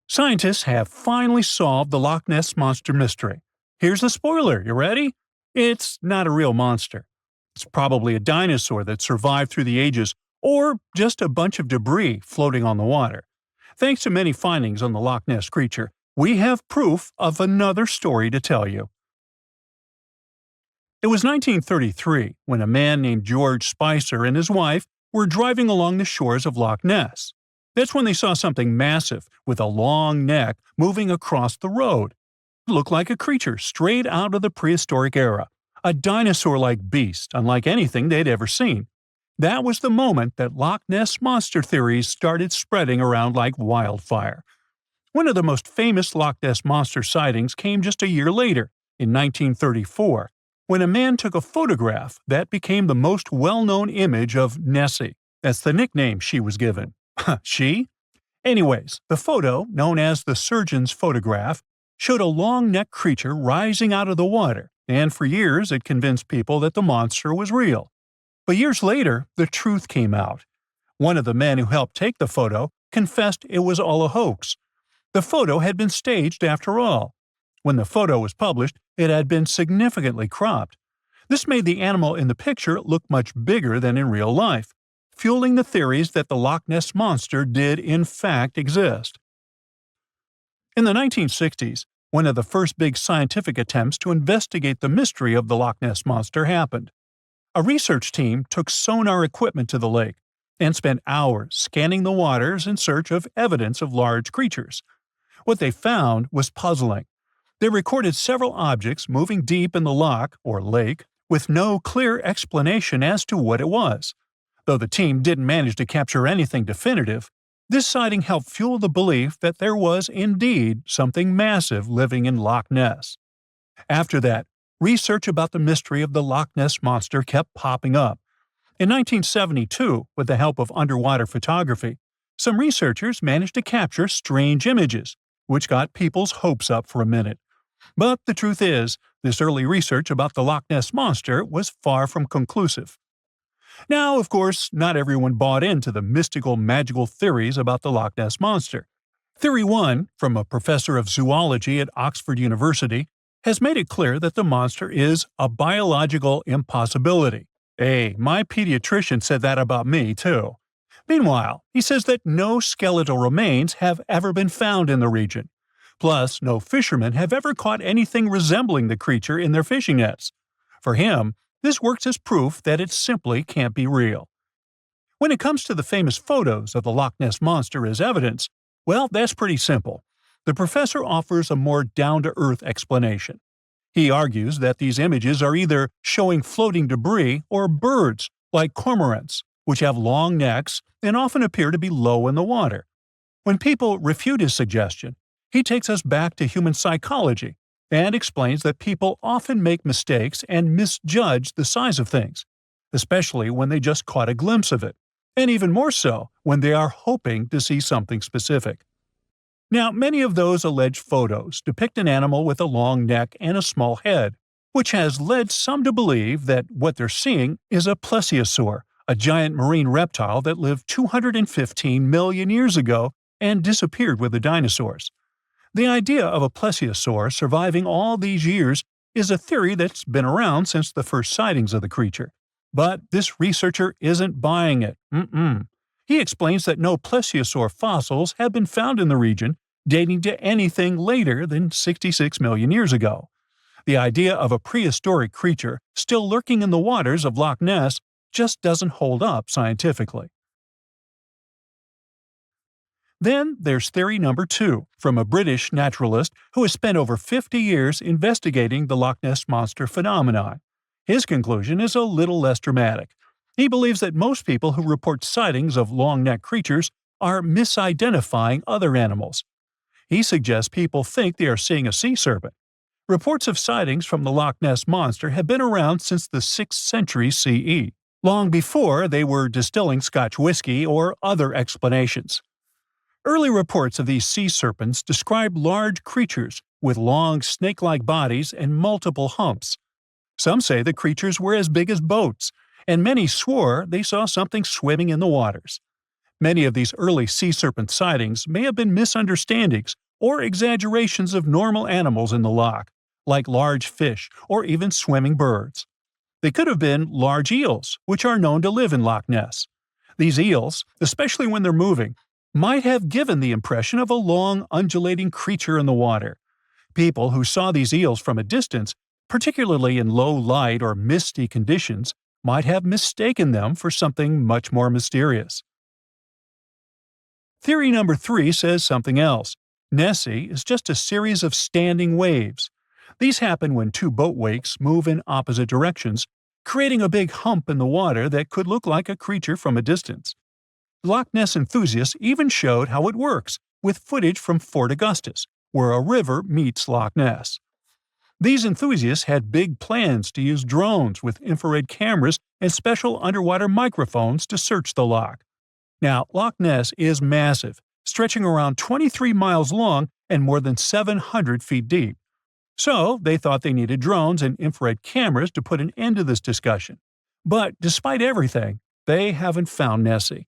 Scientists have finally solved the Loch Ness Monster mystery. Here's the spoiler, you ready? It's not a real monster. It's probably a dinosaur that survived through the ages, or just a bunch of debris floating on the water. Thanks to many findings on the Loch Ness creature, we have proof of another story to tell you. It was 1933 when a man named George Spicer and his wife were driving along the shores of Loch Ness. That's when they saw something massive with a long neck moving across the road. It looked like a creature straight out of the prehistoric era, a dinosaur-like beast unlike anything they'd ever seen. That was the moment that Loch Ness Monster theories started spreading around like wildfire. One of the most famous Loch Ness Monster sightings came just a year later, in 1934, when a man took a photograph that became the most well-known image of Nessie. That's the nickname she was given. She? Anyways, the photo, known as the surgeon's photograph, showed a long-necked creature rising out of the water, and for years it convinced people that the monster was real. But years later, the truth came out. One of the men who helped take the photo confessed it was all a hoax. The photo had been staged after all. When the photo was published, it had been significantly cropped. This made the animal in the picture look much bigger than in real life, fueling the theories that the Loch Ness Monster did in fact exist. In the 1960s, one of the first big scientific attempts to investigate the mystery of the Loch Ness Monster happened. A research team took sonar equipment to the lake and spent hours scanning the waters in search of evidence of large creatures. What they found was puzzling. They recorded several objects moving deep in the loch, or lake, with no clear explanation as to what it was. Though the team didn't manage to capture anything definitive, this sighting helped fuel the belief that there was indeed something massive living in Loch Ness. After that, research about the mystery of the Loch Ness Monster kept popping up. In 1972, with the help of underwater photography, some researchers managed to capture strange images, which got people's hopes up for a minute. But the truth is, this early research about the Loch Ness Monster was far from conclusive. Now, of course, not everyone bought into the mystical, magical theories about the Loch Ness Monster. Theory 1, from a professor of zoology at Oxford University, has made it clear that the monster is a biological impossibility. Hey, my pediatrician said that about me, too. Meanwhile, he says that no skeletal remains have ever been found in the region. Plus, no fishermen have ever caught anything resembling the creature in their fishing nets. For him, this works as proof that it simply can't be real. When it comes to the famous photos of the Loch Ness Monster as evidence, well, that's pretty simple. The professor offers a more down-to-earth explanation. He argues that these images are either showing floating debris or birds, like cormorants, which have long necks and often appear to be low in the water. When people refute his suggestion, he takes us back to human psychology and explains that people often make mistakes and misjudge the size of things, especially when they just caught a glimpse of it, and even more so when they are hoping to see something specific. Now, many of those alleged photos depict an animal with a long neck and a small head, which has led some to believe that what they're seeing is a plesiosaur, a giant marine reptile that lived 215 million years ago and disappeared with the dinosaurs. The idea of a plesiosaur surviving all these years is a theory that's been around since the first sightings of the creature. But this researcher isn't buying it. He explains that no plesiosaur fossils have been found in the region dating to anything later than 66 million years ago. The idea of a prehistoric creature still lurking in the waters of Loch Ness just doesn't hold up scientifically. Then there's theory number 2, from a British naturalist who has spent over 50 years investigating the Loch Ness Monster phenomenon. His conclusion is a little less dramatic. He believes that most people who report sightings of long-necked creatures are misidentifying other animals. He suggests people think they are seeing a sea serpent. Reports of sightings from the Loch Ness Monster have been around since the 6th century CE, long before they were distilling Scotch whiskey or other explanations. Early reports of these sea serpents describe large creatures with long snake-like bodies and multiple humps. Some say the creatures were as big as boats, and many swore they saw something swimming in the waters. Many of these early sea serpent sightings may have been misunderstandings or exaggerations of normal animals in the loch, like large fish or even swimming birds. They could have been large eels, which are known to live in Loch Ness. These eels, especially when they're moving, might have given the impression of a long, undulating creature in the water. People who saw these eels from a distance, particularly in low light or misty conditions, might have mistaken them for something much more mysterious. Theory number 3 says something else. Nessie is just a series of standing waves. These happen when two boat wakes move in opposite directions, creating a big hump in the water that could look like a creature from a distance. Loch Ness enthusiasts even showed how it works, with footage from Fort Augustus, where a river meets Loch Ness. These enthusiasts had big plans to use drones with infrared cameras and special underwater microphones to search the loch. Now, Loch Ness is massive, stretching around 23 miles long and more than 700 feet deep. So, they thought they needed drones and infrared cameras to put an end to this discussion. But despite everything, they haven't found Nessie.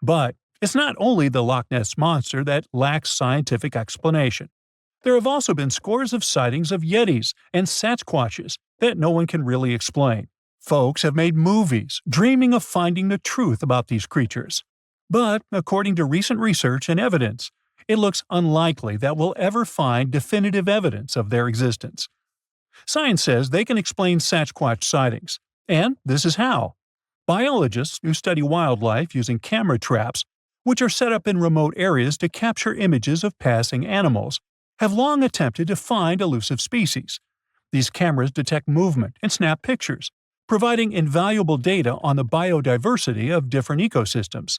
But it's not only the Loch Ness Monster that lacks scientific explanation. There have also been scores of sightings of Yetis and Sasquatches that no one can really explain. Folks have made movies, dreaming of finding the truth about these creatures. But, according to recent research and evidence, it looks unlikely that we'll ever find definitive evidence of their existence. Science says they can explain Sasquatch sightings, and this is how. Biologists who study wildlife using camera traps, which are set up in remote areas to capture images of passing animals, have long attempted to find elusive species. These cameras detect movement and snap pictures, providing invaluable data on the biodiversity of different ecosystems.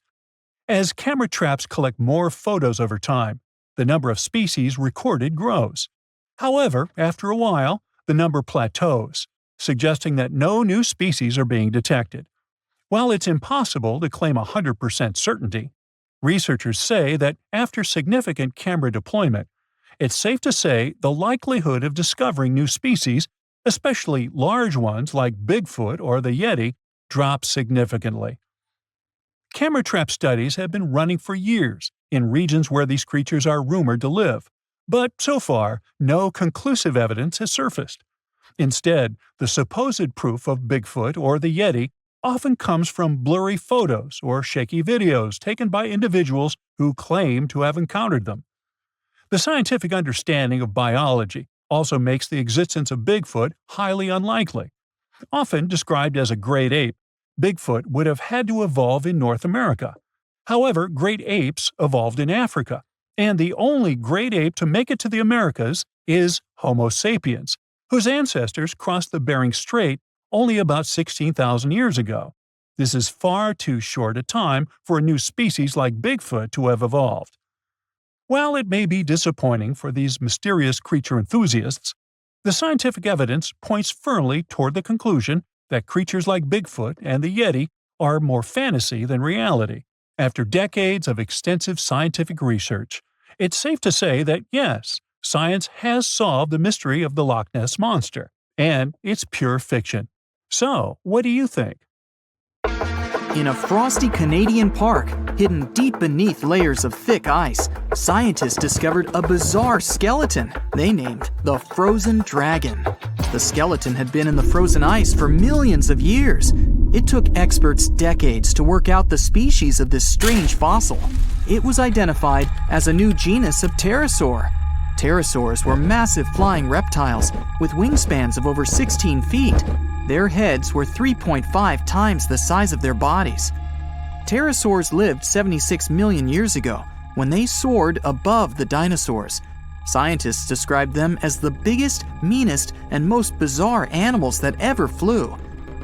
As camera traps collect more photos over time, the number of species recorded grows. However, after a while, the number plateaus, suggesting that no new species are being detected. While it's impossible to claim 100% certainty, researchers say that after significant camera deployment, it's safe to say the likelihood of discovering new species, especially large ones like Bigfoot or the Yeti, drops significantly. Camera trap studies have been running for years in regions where these creatures are rumored to live, but so far, no conclusive evidence has surfaced. Instead, the supposed proof of Bigfoot or the Yeti often comes from blurry photos or shaky videos taken by individuals who claim to have encountered them. The scientific understanding of biology also makes the existence of Bigfoot highly unlikely. Often described as a great ape, Bigfoot would have had to evolve in North America. However, great apes evolved in Africa, and the only great ape to make it to the Americas is Homo sapiens, whose ancestors crossed the Bering Strait only about 16,000 years ago. This is far too short a time for a new species like Bigfoot to have evolved. While it may be disappointing for these mysterious creature enthusiasts, the scientific evidence points firmly toward the conclusion that creatures like Bigfoot and the Yeti are more fantasy than reality. After decades of extensive scientific research, it's safe to say that yes, science has solved the mystery of the Loch Ness Monster, and it's pure fiction. So, what do you think? In a frosty Canadian park, hidden deep beneath layers of thick ice, scientists discovered a bizarre skeleton they named the Frozen Dragon. The skeleton had been in the frozen ice for millions of years. It took experts decades to work out the species of this strange fossil. It was identified as a new genus of pterosaur. Pterosaurs were massive flying reptiles with wingspans of over 16 feet. Their heads were 3.5 times the size of their bodies. Pterosaurs lived 76 million years ago, when they soared above the dinosaurs. Scientists described them as the biggest, meanest, and most bizarre animals that ever flew.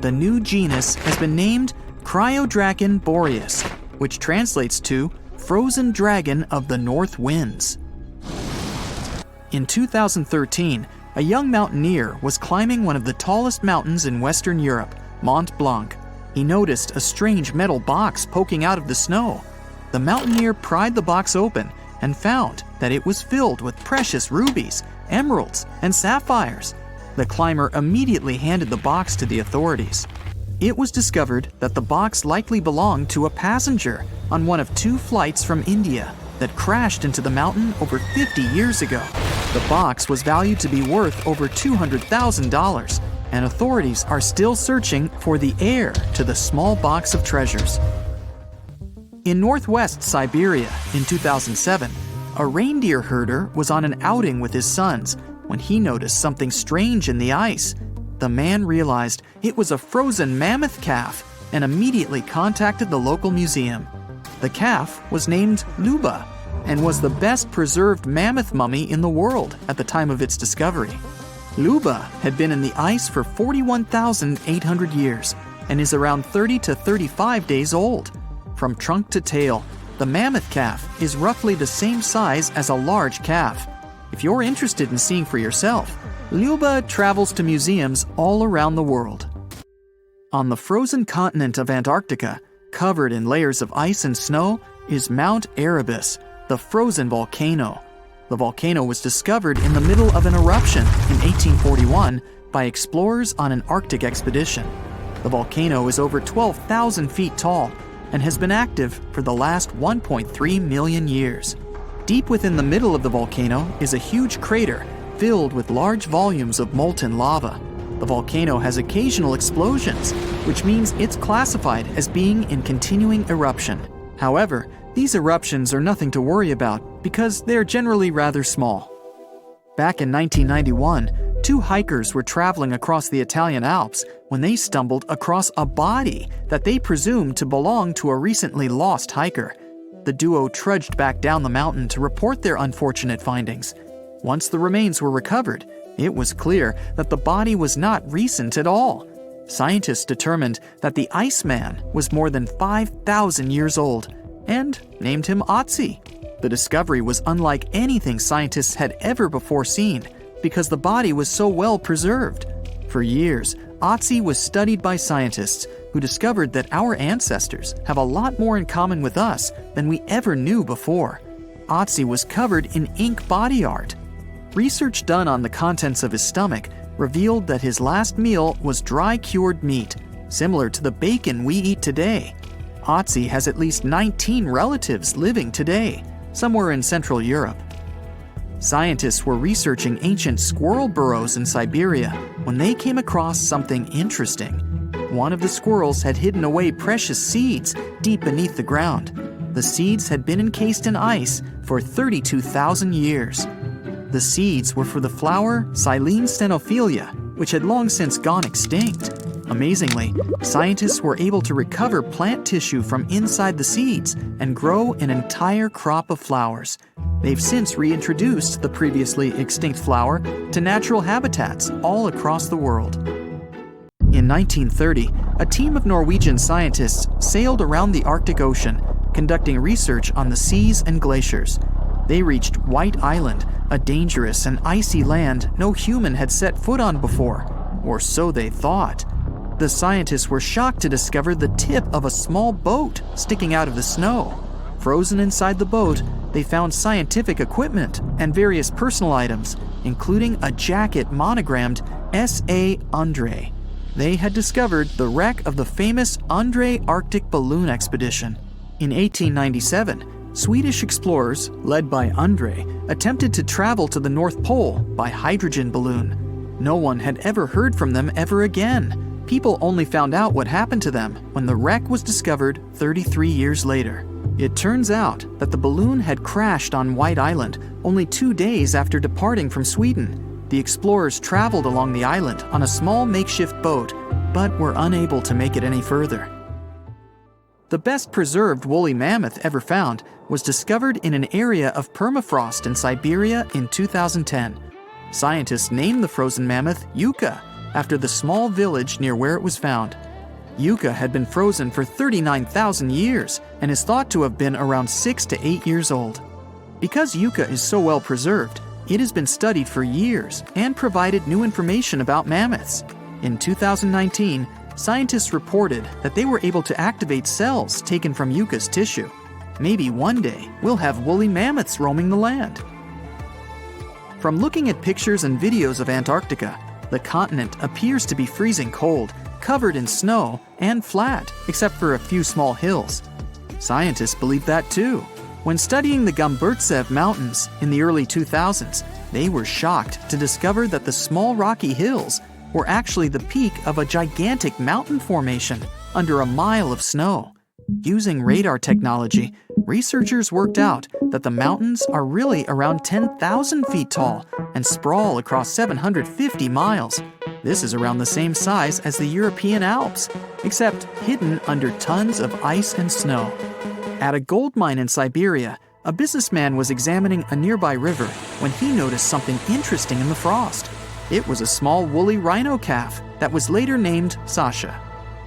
The new genus has been named Cryodracon boreas, which translates to Frozen Dragon of the North Winds. In 2013, a young mountaineer was climbing one of the tallest mountains in Western Europe, Mont Blanc. He noticed a strange metal box poking out of the snow. The mountaineer pried the box open and found that it was filled with precious rubies, emeralds, and sapphires. The climber immediately handed the box to the authorities. It was discovered that the box likely belonged to a passenger on one of 2 flights from India that crashed into the mountain over 50 years ago. The box was valued to be worth over $200,000, and authorities are still searching for the heir to the small box of treasures. In northwest Siberia in 2007, a reindeer herder was on an outing with his sons when he noticed something strange in the ice. The man realized it was a frozen mammoth calf and immediately contacted the local museum. The calf was named Luba and was the best preserved mammoth mummy in the world at the time of its discovery. Luba had been in the ice for 41,800 years and is around 30 to 35 days old. From trunk to tail, the mammoth calf is roughly the same size as a large calf. If you're interested in seeing for yourself, Luba travels to museums all around the world. On the frozen continent of Antarctica, covered in layers of ice and snow, is Mount Erebus, the frozen volcano. The volcano was discovered in the middle of an eruption in 1841 by explorers on an Arctic expedition. The volcano is over 12,000 feet tall and has been active for the last 1.3 million years. Deep within the middle of the volcano is a huge crater filled with large volumes of molten lava. The volcano has occasional explosions, which means it's classified as being in continuing eruption. However, these eruptions are nothing to worry about because they're generally rather small. Back in 1991, 2 hikers were traveling across the Italian Alps when they stumbled across a body that they presumed to belong to a recently lost hiker. The duo trudged back down the mountain to report their unfortunate findings. Once the remains were recovered, it was clear that the body was not recent at all. Scientists determined that the Iceman was more than 5,000 years old and named him Otzi. The discovery was unlike anything scientists had ever before seen because the body was so well preserved. For years, Otzi was studied by scientists who discovered that our ancestors have a lot more in common with us than we ever knew before. Otzi was covered in ink body art. Research done on the contents of his stomach revealed that his last meal was dry cured meat, similar to the bacon we eat today. Otzi has at least 19 relatives living today, somewhere in Central Europe. Scientists were researching ancient squirrel burrows in Siberia when they came across something interesting. One of the squirrels had hidden away precious seeds deep beneath the ground. The seeds had been encased in ice for 32,000 years. The seeds were for the flower Silene stenophilia, which had long since gone extinct. Amazingly, scientists were able to recover plant tissue from inside the seeds and grow an entire crop of flowers. They've since reintroduced the previously extinct flower to natural habitats all across the world. In 1930, a team of Norwegian scientists sailed around the Arctic Ocean, conducting research on the seas and glaciers. They reached White Island, a dangerous and icy land no human had set foot on before, or so they thought. The scientists were shocked to discover the tip of a small boat sticking out of the snow. Frozen inside the boat, they found scientific equipment and various personal items, including a jacket monogrammed S.A. Andre. They had discovered the wreck of the famous Andre Arctic balloon expedition. In 1897, Swedish explorers, led by Andre, attempted to travel to the North Pole by hydrogen balloon. No one had ever heard from them ever again. People only found out what happened to them when the wreck was discovered 33 years later. It turns out that the balloon had crashed on White Island only 2 days after departing from Sweden. The explorers traveled along the island on a small makeshift boat, but were unable to make it any further. The best preserved woolly mammoth ever found was discovered in an area of permafrost in Siberia in 2010. Scientists named the frozen mammoth Yucca, after the small village near where it was found. Yucca had been frozen for 39,000 years and is thought to have been around 6 to 8 years old. Because Yucca is so well preserved, it has been studied for years and provided new information about mammoths. In 2019, scientists reported that they were able to activate cells taken from Yucca's tissue. Maybe one day we'll have woolly mammoths roaming the land. From looking at pictures and videos of Antarctica, the continent appears to be freezing cold, covered in snow and flat, except for a few small hills. Scientists believe that too. When studying the Gomburtsev Mountains in the early 2000s, they were shocked to discover that the small rocky hills were actually the peak of a gigantic mountain formation under a mile of snow. Using radar technology, researchers worked out that the mountains are really around 10,000 feet tall and sprawl across 750 miles. This is around the same size as the European Alps, except hidden under tons of ice and snow. At a gold mine in Siberia, a businessman was examining a nearby river when he noticed something interesting in the frost. It was a small woolly rhino calf that was later named Sasha.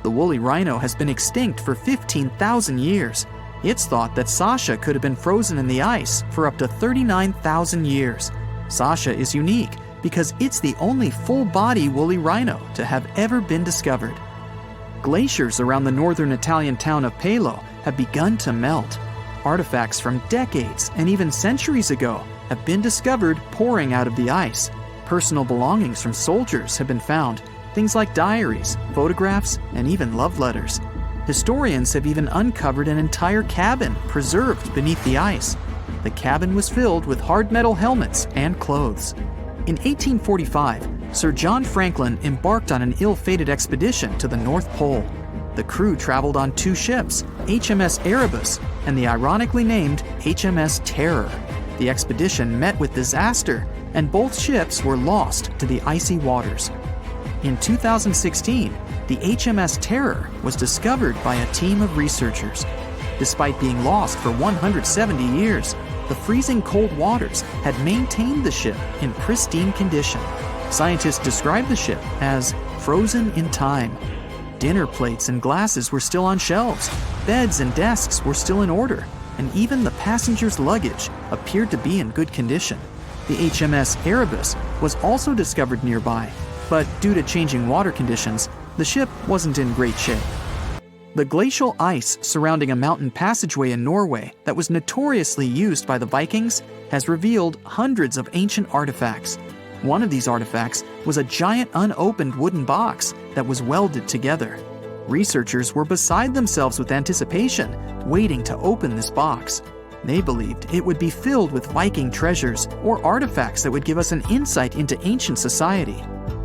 The woolly rhino has been extinct for 15,000 years. It's thought that Sasha could have been frozen in the ice for up to 39,000 years. Sasha is unique because it's the only full-body woolly rhino to have ever been discovered. Glaciers around the northern Italian town of Pelo have begun to melt. Artifacts from decades and even centuries ago have been discovered pouring out of the ice. Personal belongings from soldiers have been found, things like diaries, photographs, and even love letters. Historians have even uncovered an entire cabin preserved beneath the ice. The cabin was filled with hard metal helmets and clothes. In 1845, Sir John Franklin embarked on an ill-fated expedition to the North Pole. The crew traveled on two ships, HMS Erebus and the ironically named HMS Terror. The expedition met with disaster, and both ships were lost to the icy waters. In 2016, the HMS Terror was discovered by a team of researchers. Despite being lost for 170 years, the freezing cold waters had maintained the ship in pristine condition. Scientists described the ship as frozen in time. Dinner plates and glasses were still on shelves, beds and desks were still in order, and even the passengers' luggage appeared to be in good condition. The HMS Erebus was also discovered nearby, but due to changing water conditions, the ship wasn't in great shape. The glacial ice surrounding a mountain passageway in Norway that was notoriously used by the Vikings has revealed hundreds of ancient artifacts. One of these artifacts was a giant unopened wooden box that was welded together. Researchers were beside themselves with anticipation, waiting to open this box. They believed it would be filled with Viking treasures or artifacts that would give us an insight into ancient society.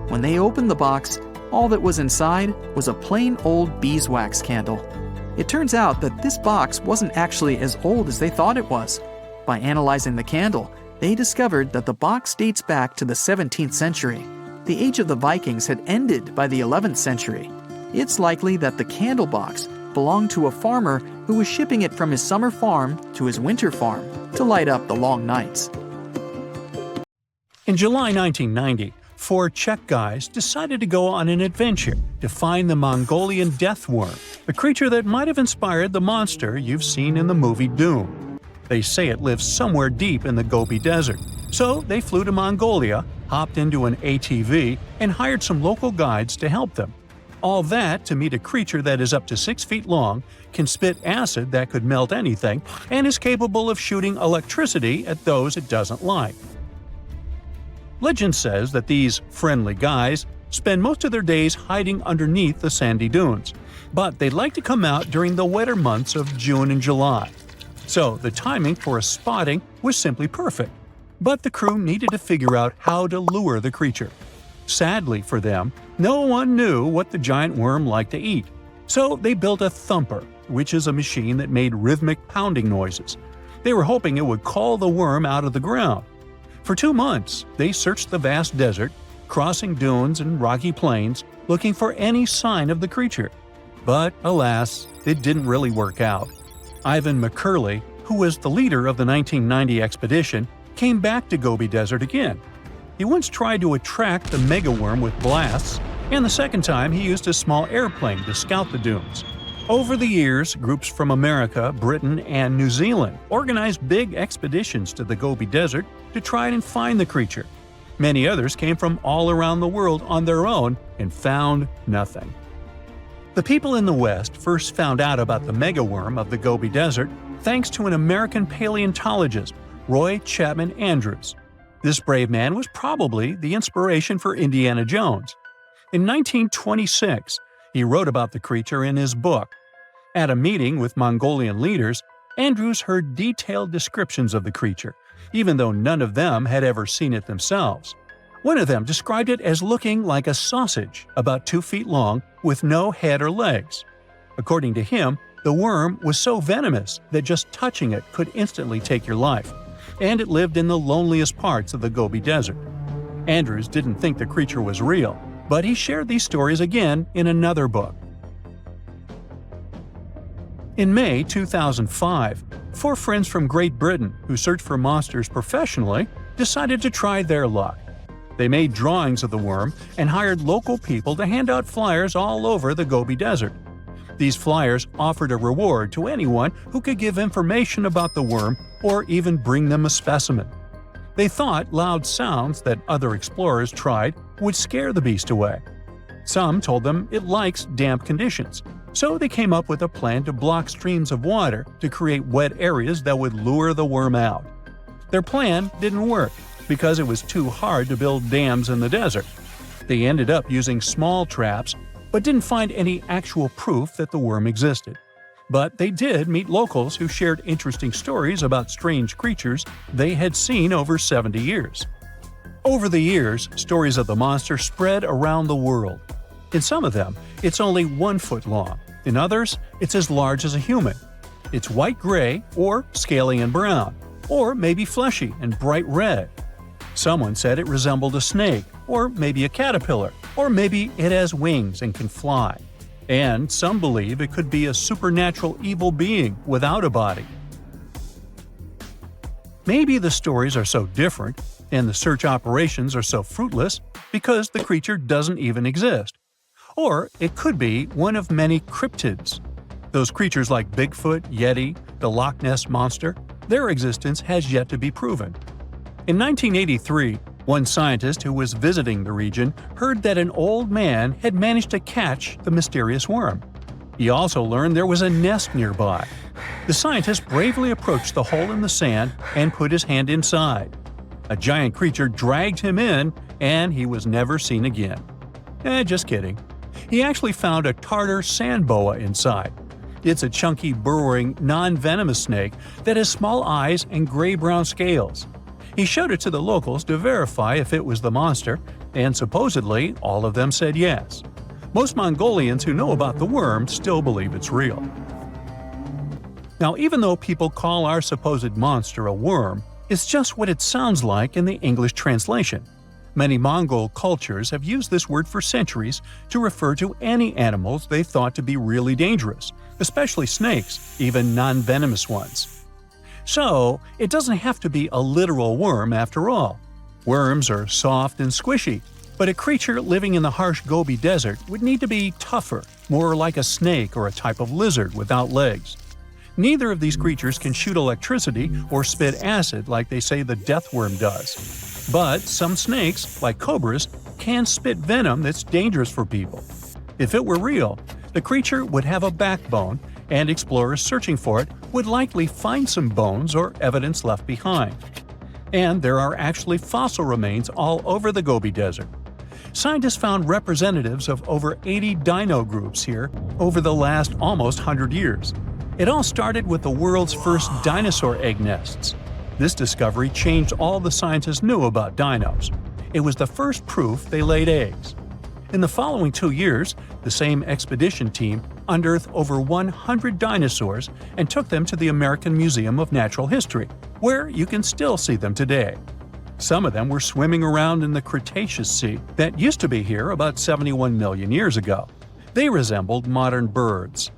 When they opened the box, all that was inside was a plain old beeswax candle. It turns out that this box wasn't actually as old as they thought it was. By analyzing the candle, they discovered that the box dates back to the 17th century. The age of the Vikings had ended by the 11th century. It's likely that the candle box belonged to a farmer who was shipping it from his summer farm to his winter farm to light up the long nights. In July 1990, 4 Czech guys decided to go on an adventure to find the Mongolian death worm, a creature that might have inspired the monster you've seen in the movie Doom. They say it lives somewhere deep in the Gobi Desert, so they flew to Mongolia, hopped into an ATV, and hired some local guides to help them. All that to meet a creature that is up to 6 feet long, can spit acid that could melt anything, and is capable of shooting electricity at those it doesn't like. Legend says that these friendly guys spend most of their days hiding underneath the sandy dunes, but they'd like to come out during the wetter months of June and July. So the timing for a spotting was simply perfect. But the crew needed to figure out how to lure the creature. Sadly for them, no one knew what the giant worm liked to eat. So they built a thumper, which is a machine that made rhythmic pounding noises. They were hoping it would call the worm out of the ground. For 2 months, they searched the vast desert, crossing dunes and rocky plains, looking for any sign of the creature. But alas, it didn't really work out. Ivan McCurley, who was the leader of the 1990 expedition, came back to Gobi Desert again. He once tried to attract the megaworm with blasts, and the second time he used a small airplane to scout the dunes. Over the years, groups from America, Britain, and New Zealand organized big expeditions to the Gobi Desert to try and find the creature. Many others came from all around the world on their own and found nothing. The people in the West first found out about the megaworm of the Gobi Desert thanks to an American paleontologist, Roy Chapman Andrews. This brave man was probably the inspiration for Indiana Jones. In 1926, He wrote about the creature in his book. At a meeting with Mongolian leaders, Andrews heard detailed descriptions of the creature, even though none of them had ever seen it themselves. One of them described it as looking like a sausage, about 2 feet long, with no head or legs. According to him, the worm was so venomous that just touching it could instantly take your life, and it lived in the loneliest parts of the Gobi Desert. Andrews didn't think the creature was real, but he shared these stories again in another book. In May 2005, 4 friends from Great Britain who search for monsters professionally decided to try their luck. They made drawings of the worm and hired local people to hand out flyers all over the Gobi Desert. These flyers offered a reward to anyone who could give information about the worm or even bring them a specimen. They thought loud sounds that other explorers tried would scare the beast away. Some told them it likes damp conditions, so they came up with a plan to block streams of water to create wet areas that would lure the worm out. Their plan didn't work because it was too hard to build dams in the desert. They ended up using small traps, but didn't find any actual proof that the worm existed. But they did meet locals who shared interesting stories about strange creatures they had seen over 70 years. Over the years, stories of the monster spread around the world. In some of them, it's only 1 foot long. In others, it's as large as a human. It's white-gray or scaly and brown, or maybe fleshy and bright red. Someone said it resembled a snake, or maybe a caterpillar, or maybe it has wings and can fly. And some believe it could be a supernatural evil being without a body. Maybe the stories are so different, and the search operations are so fruitless, because the creature doesn't even exist. Or it could be one of many cryptids. Those creatures like Bigfoot, Yeti, the Loch Ness Monster, their existence has yet to be proven. In 1983, one scientist who was visiting the region heard that an old man had managed to catch the mysterious worm. He also learned there was a nest nearby. The scientist bravely approached the hole in the sand and put his hand inside. A giant creature dragged him in, and he was never seen again. Just kidding. He actually found a Tartar sand boa inside. It's a chunky, burrowing, non-venomous snake that has small eyes and gray-brown scales. He showed it to the locals to verify if it was the monster, and supposedly all of them said yes. Most Mongolians who know about the worm still believe it's real. Now, even though people call our supposed monster a worm, it's just what it sounds like in the English translation. Many Mongol cultures have used this word for centuries to refer to any animals they thought to be really dangerous, especially snakes, even non-venomous ones. So, it doesn't have to be a literal worm after all. Worms are soft and squishy, but a creature living in the harsh Gobi Desert would need to be tougher, more like a snake or a type of lizard without legs. Neither of these creatures can shoot electricity or spit acid like they say the death worm does. But some snakes, like cobras, can spit venom that's dangerous for people. If it were real, the creature would have a backbone, and explorers searching for it would likely find some bones or evidence left behind. And there are actually fossil remains all over the Gobi Desert. Scientists found representatives of over 80 dino groups here over the last almost 100 years. It all started with the world's first dinosaur egg nests. This discovery changed all the scientists knew about dinos. It was the first proof they laid eggs. In the following 2 years, the same expedition team unearthed over 100 dinosaurs and took them to the American Museum of Natural History, where you can still see them today. Some of them were swimming around in the Cretaceous Sea that used to be here about 71 million years ago. They resembled modern birds.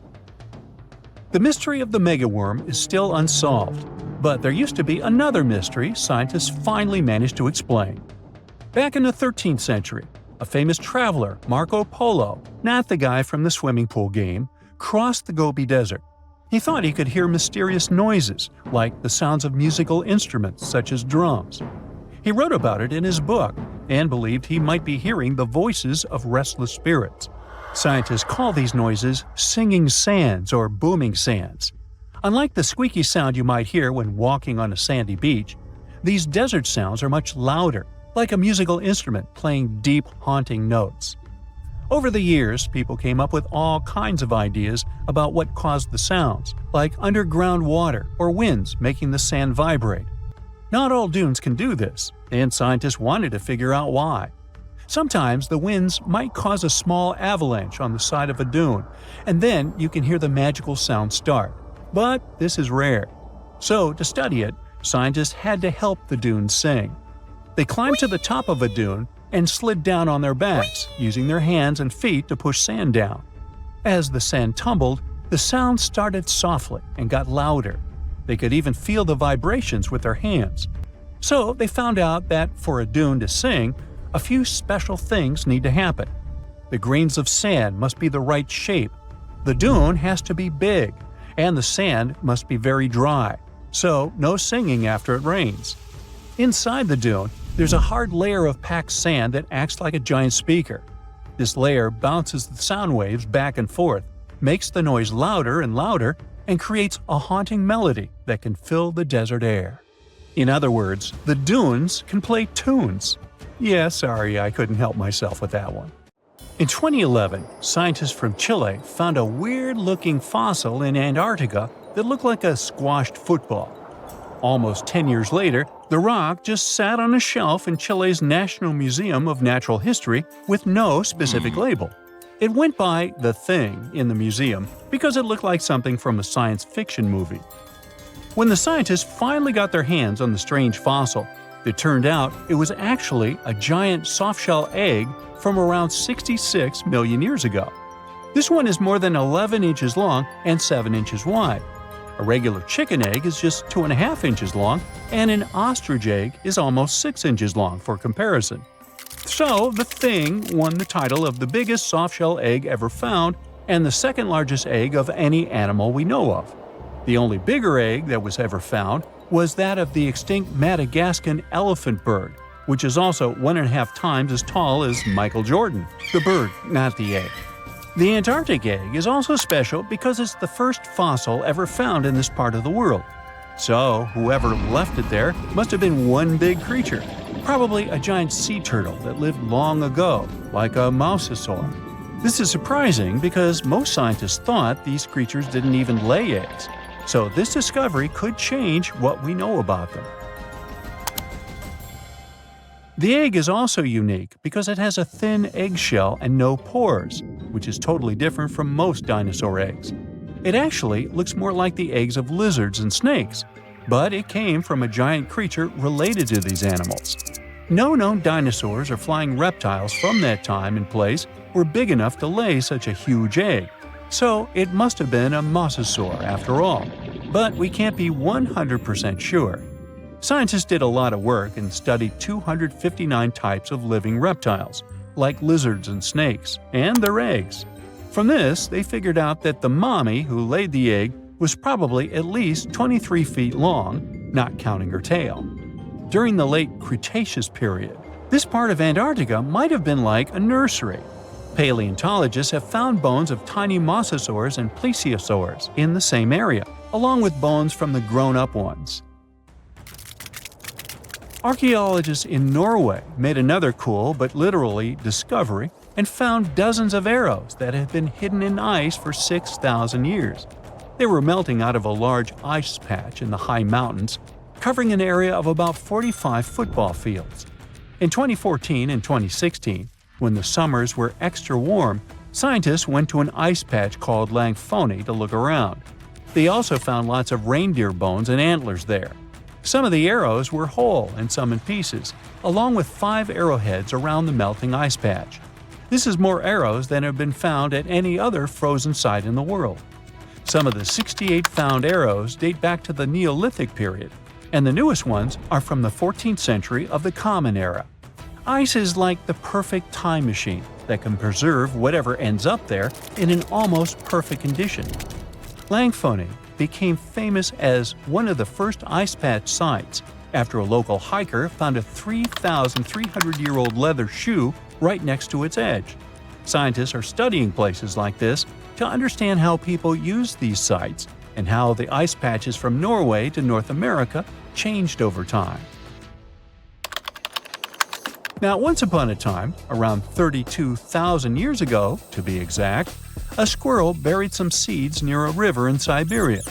The mystery of the megaworm is still unsolved, but there used to be another mystery scientists finally managed to explain. Back in the 13th century, a famous traveler, Marco Polo, not the guy from the swimming pool game, crossed the Gobi Desert. He thought he could hear mysterious noises, like the sounds of musical instruments such as drums. He wrote about it in his book and believed he might be hearing the voices of restless spirits. Scientists call these noises singing sands or booming sands. Unlike the squeaky sound you might hear when walking on a sandy beach, these desert sounds are much louder, like a musical instrument playing deep, haunting notes. Over the years, people came up with all kinds of ideas about what caused the sounds, like underground water or winds making the sand vibrate. Not all dunes can do this, and scientists wanted to figure out why. Sometimes the winds might cause a small avalanche on the side of a dune, and then you can hear the magical sound start. But this is rare. So, to study it, scientists had to help the dunes sing. They climbed to the top of a dune and slid down on their backs, using their hands and feet to push sand down. As the sand tumbled, the sound started softly and got louder. They could even feel the vibrations with their hands. So they found out that for a dune to sing, a few special things need to happen. The grains of sand must be the right shape. The dune has to be big, and the sand must be very dry, so no singing after it rains. Inside the dune, there's a hard layer of packed sand that acts like a giant speaker. This layer bounces the sound waves back and forth, makes the noise louder and louder, and creates a haunting melody that can fill the desert air. In other words, the dunes can play tunes. Yeah, sorry, I couldn't help myself with that one. In 2011, scientists from Chile found a weird-looking fossil in Antarctica that looked like a squashed football. Almost 10 years later, the rock just sat on a shelf in Chile's National Museum of Natural History with no specific label. It went by The Thing in the museum because it looked like something from a science fiction movie. When the scientists finally got their hands on the strange fossil, it turned out it was actually a giant softshell egg from around 66 million years ago. This one is more than 11 inches long and 7 inches wide. A regular chicken egg is just 2.5 inches long, and an ostrich egg is almost 6 inches long for comparison. So, the Thing won the title of the biggest softshell egg ever found and the second largest egg of any animal we know of. The only bigger egg that was ever found was that of the extinct Madagascan elephant bird, which is also 1.5 times as tall as Michael Jordan. The bird, not the egg. The Antarctic egg is also special because it's the first fossil ever found in this part of the world. So, whoever left it there must have been one big creature, probably a giant sea turtle that lived long ago, like a mosasaur. This is surprising because most scientists thought these creatures didn't even lay eggs, so this discovery could change what we know about them. The egg is also unique because it has a thin eggshell and no pores, which is totally different from most dinosaur eggs. It actually looks more like the eggs of lizards and snakes, but it came from a giant creature related to these animals. No known dinosaurs or flying reptiles from that time and place were big enough to lay such a huge egg, so it must have been a mosasaur after all. But we can't be 100% sure. Scientists did a lot of work and studied 259 types of living reptiles, like lizards and snakes, and their eggs. From this, they figured out that the mommy who laid the egg was probably at least 23 feet long, not counting her tail. During the late Cretaceous period, this part of Antarctica might have been like a nursery. Paleontologists have found bones of tiny mosasaurs and plesiosaurs in the same area, along with bones from the grown-up ones. Archaeologists in Norway made another cool but literally discovery and found dozens of arrows that had been hidden in ice for 6,000 years. They were melting out of a large ice patch in the high mountains, covering an area of about 45 football fields. In 2014 and 2016, when the summers were extra warm, scientists went to an ice patch called Langfoni to look around. They also found lots of reindeer bones and antlers there. Some of the arrows were whole and some in pieces, along with 5 arrowheads around the melting ice patch. This is more arrows than have been found at any other frozen site in the world. Some of the 68 found arrows date back to the Neolithic period, and the newest ones are from the 14th century of the Common Era. Ice is like the perfect time machine that can preserve whatever ends up there in an almost perfect condition. Langfoni became famous as one of the first ice patch sites after a local hiker found a 3,300-year-old leather shoe right next to its edge. Scientists are studying places like this to understand how people use these sites and how the ice patches from Norway to North America changed over time. Now, once upon a time, around 32,000 years ago, to be exact, a squirrel buried some seeds near a river in Siberia.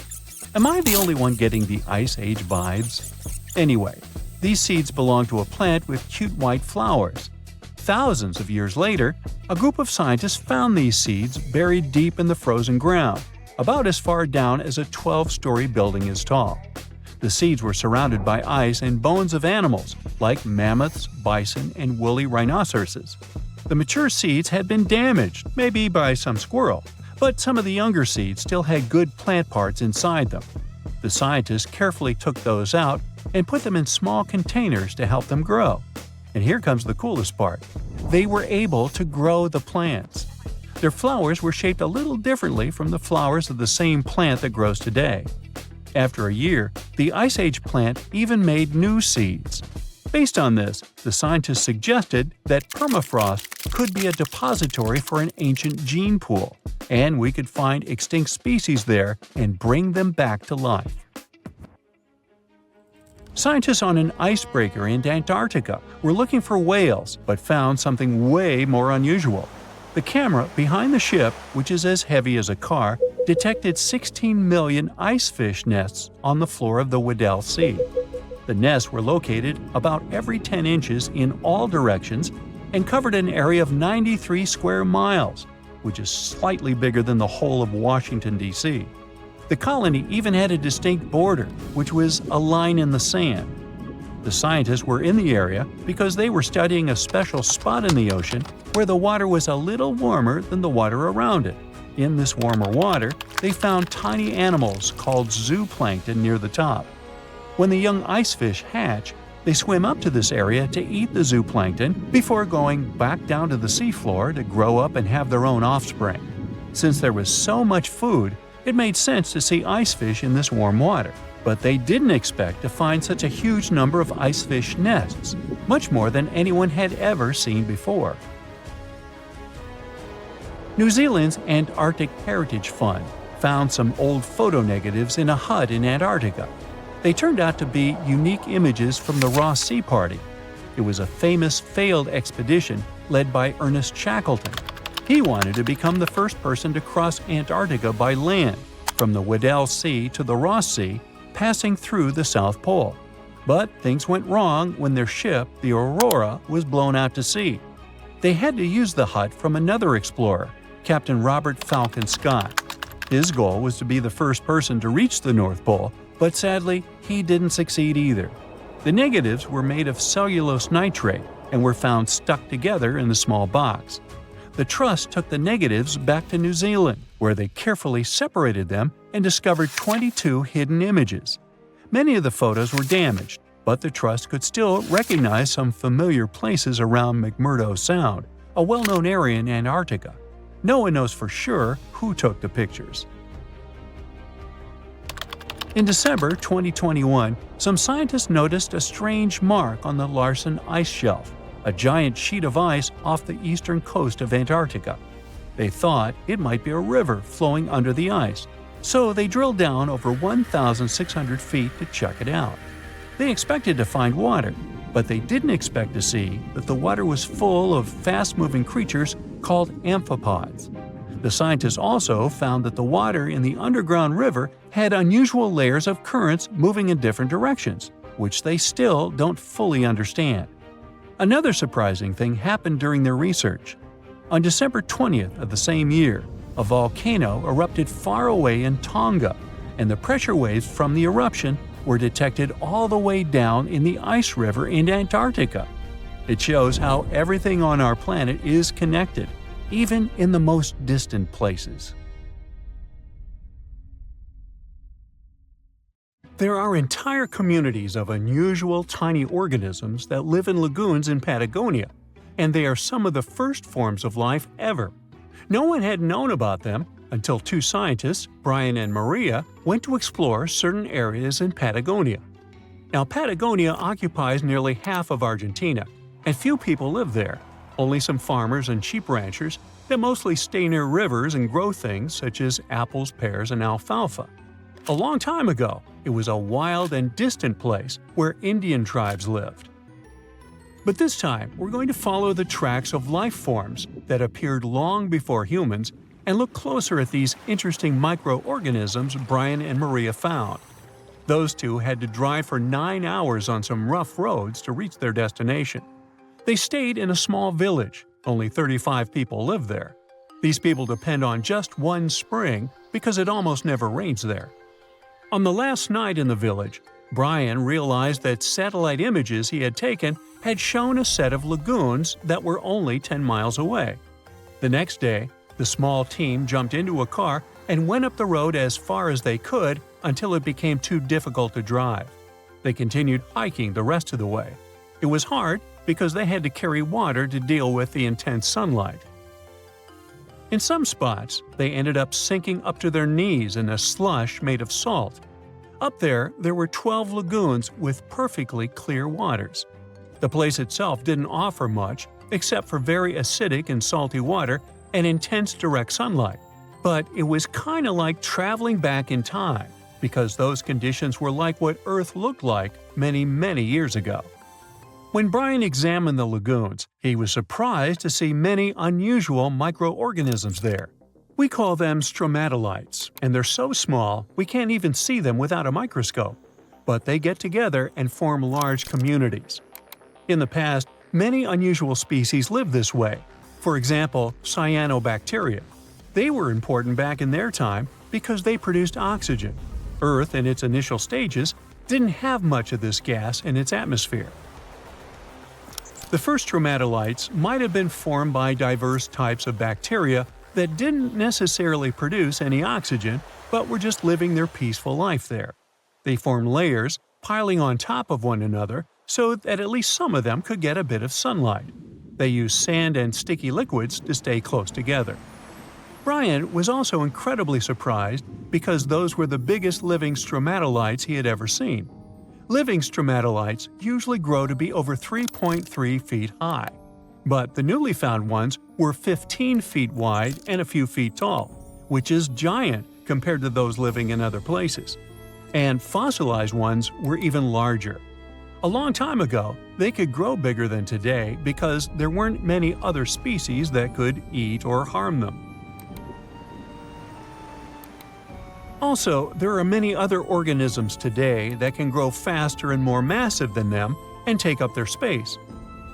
Am I the only one getting the Ice Age vibes? Anyway, these seeds belong to a plant with cute white flowers. Thousands of years later, a group of scientists found these seeds buried deep in the frozen ground, about as far down as a 12-story building is tall. The seeds were surrounded by ice and bones of animals, like mammoths, bison, and woolly rhinoceroses. The mature seeds had been damaged, maybe by some squirrel, but some of the younger seeds still had good plant parts inside them. The scientists carefully took those out and put them in small containers to help them grow. And here comes the coolest part. They were able to grow the plants. Their flowers were shaped a little differently from the flowers of the same plant that grows today. After a year, the Ice Age plant even made new seeds. Based on this, the scientists suggested that permafrost could be a depository for an ancient gene pool, and we could find extinct species there and bring them back to life. Scientists on an icebreaker in Antarctica were looking for whales but found something way more unusual. The camera behind the ship, which is as heavy as a car, detected 16 million icefish nests on the floor of the Weddell Sea. The nests were located about every 10 inches in all directions and covered an area of 93 square miles, which is slightly bigger than the whole of Washington, D.C. The colony even had a distinct border, which was a line in the sand. The scientists were in the area because they were studying a special spot in the ocean where the water was a little warmer than the water around it. In this warmer water, they found tiny animals called zooplankton near the top. When the young icefish hatch, they swim up to this area to eat the zooplankton before going back down to the seafloor to grow up and have their own offspring. Since there was so much food, it made sense to see icefish in this warm water. But they didn't expect to find such a huge number of icefish nests, much more than anyone had ever seen before. New Zealand's Antarctic Heritage Fund found some old photo negatives in a hut in Antarctica. They turned out to be unique images from the Ross Sea Party. It was a famous failed expedition led by Ernest Shackleton. He wanted to become the first person to cross Antarctica by land, from the Weddell Sea to the Ross Sea, passing through the South Pole. But things went wrong when their ship, the Aurora, was blown out to sea. They had to use the hut from another explorer, Captain Robert Falcon Scott. His goal was to be the first person to reach the North Pole, but sadly, he didn't succeed either. The negatives were made of cellulose nitrate and were found stuck together in the small box. The Trust took the negatives back to New Zealand, where they carefully separated them and discovered 22 hidden images. Many of the photos were damaged, but the Trust could still recognize some familiar places around McMurdo Sound, a well-known area in Antarctica. No one knows for sure who took the pictures. In December 2021, some scientists noticed a strange mark on the Larsen Ice Shelf, a giant sheet of ice off the eastern coast of Antarctica. They thought it might be a river flowing under the ice, so they drilled down over 1,600 feet to check it out. They expected to find water, but they didn't expect to see that the water was full of fast-moving creatures called amphipods. The scientists also found that the water in the underground river had unusual layers of currents moving in different directions, which they still don't fully understand. Another surprising thing happened during their research. On December 20th of the same year, a volcano erupted far away in Tonga, and the pressure waves from the eruption were detected all the way down in the ice river in Antarctica. It shows how everything on our planet is connected, even in the most distant places. There are entire communities of unusual tiny organisms that live in lagoons in Patagonia, and they are some of the first forms of life ever. No one had known about them until two scientists, Brian and Maria, went to explore certain areas in Patagonia. Now, Patagonia occupies nearly half of Argentina, and few people live there, only some farmers and sheep ranchers that mostly stay near rivers and grow things such as apples, pears, and alfalfa. A long time ago, it was a wild and distant place where Indian tribes lived. But this time, we're going to follow the tracks of life forms that appeared long before humans and look closer at these interesting microorganisms Brian and Maria found. Those two had to drive for 9 hours on some rough roads to reach their destination. They stayed in a small village. Only 35 people live there. These people depend on just one spring because it almost never rains there. On the last night in the village, Brian realized that satellite images he had taken had shown a set of lagoons that were only 10 miles away. The next day, the small team jumped into a car and went up the road as far as they could until it became too difficult to drive. They continued hiking the rest of the way. It was hard because they had to carry water to deal with the intense sunlight. In some spots, they ended up sinking up to their knees in a slush made of salt. Up there were 12 lagoons with perfectly clear waters. The place itself didn't offer much except for very acidic and salty water and intense direct sunlight. But it was kind of like traveling back in time, because those conditions were like what Earth looked like many, many years ago. When Brian examined the lagoons, he was surprised to see many unusual microorganisms there. We call them stromatolites, and they're so small we can't even see them without a microscope. But they get together and form large communities. In the past, many unusual species lived this way. For example, cyanobacteria. They were important back in their time because they produced oxygen. Earth, in its initial stages, didn't have much of this gas in its atmosphere. The first stromatolites might have been formed by diverse types of bacteria that didn't necessarily produce any oxygen, but were just living their peaceful life there. They formed layers, piling on top of one another, so that at least some of them could get a bit of sunlight. They used sand and sticky liquids to stay close together. Brian was also incredibly surprised because those were the biggest living stromatolites he had ever seen. Living stromatolites usually grow to be over 3.3 feet high, but the newly found ones were 15 feet wide and a few feet tall, which is giant compared to those living in other places. And fossilized ones were even larger. A long time ago, they could grow bigger than today because there weren't many other species that could eat or harm them. Also, there are many other organisms today that can grow faster and more massive than them and take up their space.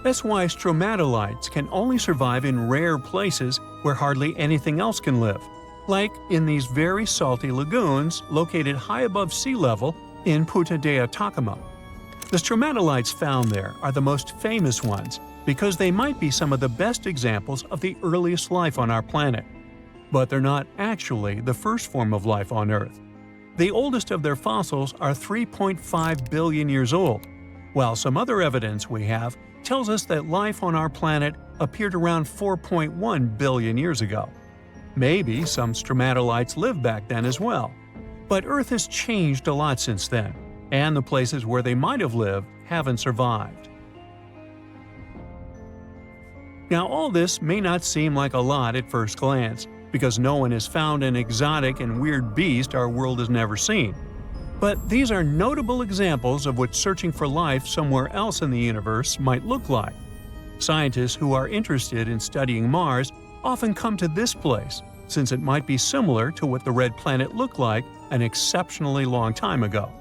That's why stromatolites can only survive in rare places where hardly anything else can live, like in these very salty lagoons located high above sea level in Puerto de Atacama. The stromatolites found there are the most famous ones because they might be some of the best examples of the earliest life on our planet. But they're not actually the first form of life on Earth. The oldest of their fossils are 3.5 billion years old, while some other evidence we have tells us that life on our planet appeared around 4.1 billion years ago. Maybe some stromatolites lived back then as well. But Earth has changed a lot since then, and the places where they might have lived haven't survived. Now, all this may not seem like a lot at first glance, because no one has found an exotic and weird beast our world has never seen. But these are notable examples of what searching for life somewhere else in the universe might look like. Scientists who are interested in studying Mars often come to this place, since it might be similar to what the red planet looked like an exceptionally long time ago.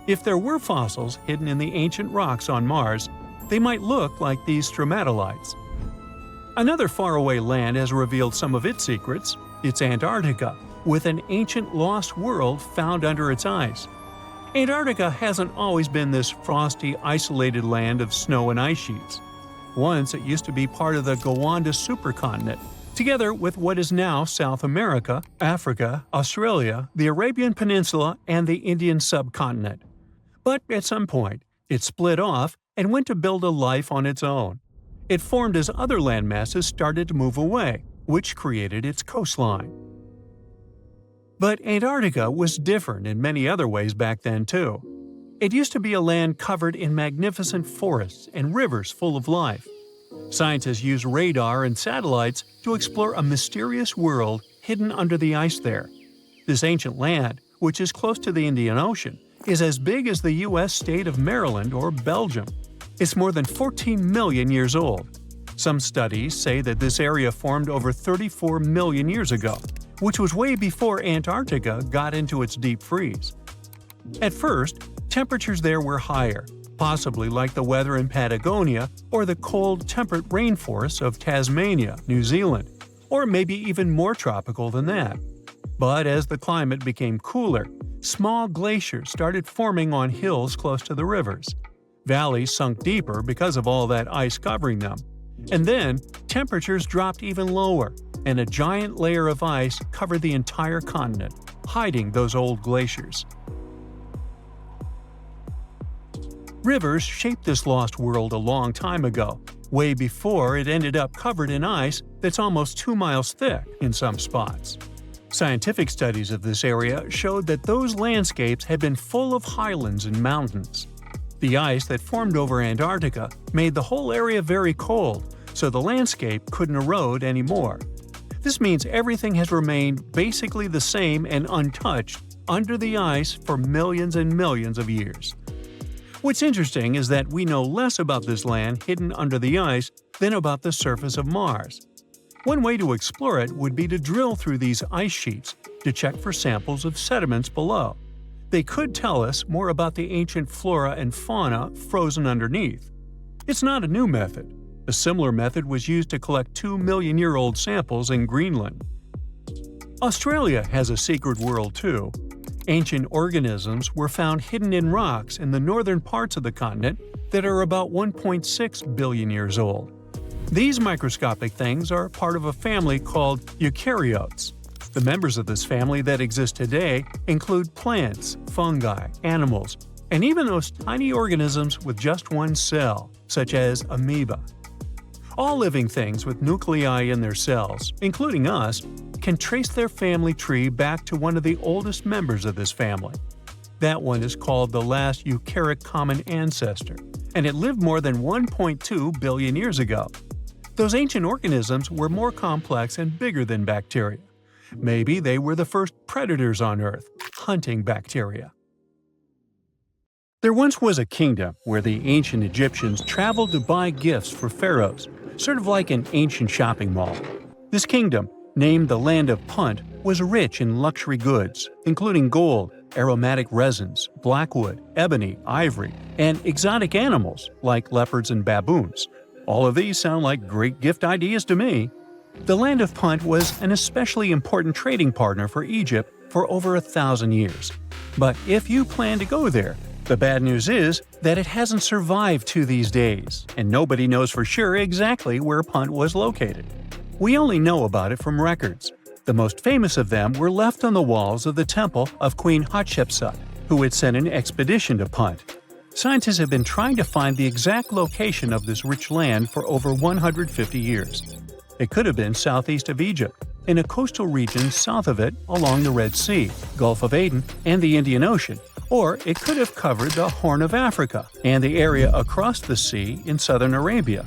If there were fossils hidden in the ancient rocks on Mars, they might look like these stromatolites. Another faraway land has revealed some of its secrets. It's Antarctica, with an ancient lost world found under its ice. Antarctica hasn't always been this frosty, isolated land of snow and ice sheets. Once it used to be part of the Gondwana supercontinent, together with what is now South America, Africa, Australia, the Arabian Peninsula, and the Indian subcontinent. But at some point, it split off and went to build a life on its own. It formed as other landmasses started to move away, which created its coastline. But Antarctica was different in many other ways back then too. It used to be a land covered in magnificent forests and rivers full of life. Scientists use radar and satellites to explore a mysterious world hidden under the ice there. This ancient land, which is close to the Indian Ocean, is as big as the U.S. state of Maryland or Belgium. It's more than 14 million years old. Some studies say that this area formed over 34 million years ago, which was way before Antarctica got into its deep freeze. At first, temperatures there were higher, possibly like the weather in Patagonia or the cold, temperate rainforests of Tasmania, New Zealand, or maybe even more tropical than that. But as the climate became cooler, small glaciers started forming on hills close to the rivers. Valleys sunk deeper because of all that ice covering them. And then, temperatures dropped even lower, and a giant layer of ice covered the entire continent, hiding those old glaciers. Rivers shaped this lost world a long time ago, way before it ended up covered in ice that's almost 2 miles thick in some spots. Scientific studies of this area showed that those landscapes had been full of highlands and mountains. The ice that formed over Antarctica made the whole area very cold, so the landscape couldn't erode anymore. This means everything has remained basically the same and untouched under the ice for millions and millions of years. What's interesting is that we know less about this land hidden under the ice than about the surface of Mars. One way to explore it would be to drill through these ice sheets to check for samples of sediments below. They could tell us more about the ancient flora and fauna frozen underneath. It's not a new method. A similar method was used to collect 2-million-year-old samples in Greenland. Australia has a secret world too. Ancient organisms were found hidden in rocks in the northern parts of the continent that are about 1.6 billion years old. These microscopic things are part of a family called eukaryotes. The members of this family that exist today include plants, fungi, animals, and even those tiny organisms with just one cell, such as amoeba. All living things with nuclei in their cells, including us, can trace their family tree back to one of the oldest members of this family. That one is called the last eukaryotic common ancestor, and it lived more than 1.2 billion years ago. Those ancient organisms were more complex and bigger than bacteria. Maybe they were the first predators on Earth, hunting bacteria. There once was a kingdom where the ancient Egyptians traveled to buy gifts for pharaohs, sort of like an ancient shopping mall. This kingdom, named the Land of Punt, was rich in luxury goods, including gold, aromatic resins, blackwood, ebony, ivory, and exotic animals like leopards and baboons. All of these sound like great gift ideas to me. The Land of Punt was an especially important trading partner for Egypt for over 1,000 years. But if you plan to go there, the bad news is that it hasn't survived to these days, and nobody knows for sure exactly where Punt was located. We only know about it from records. The most famous of them were left on the walls of the temple of Queen Hatshepsut, who had sent an expedition to Punt. Scientists have been trying to find the exact location of this rich land for over 150 years. It could have been southeast of Egypt, in a coastal region south of it along the Red Sea, Gulf of Aden, and the Indian Ocean, or it could have covered the Horn of Africa and the area across the sea in southern Arabia.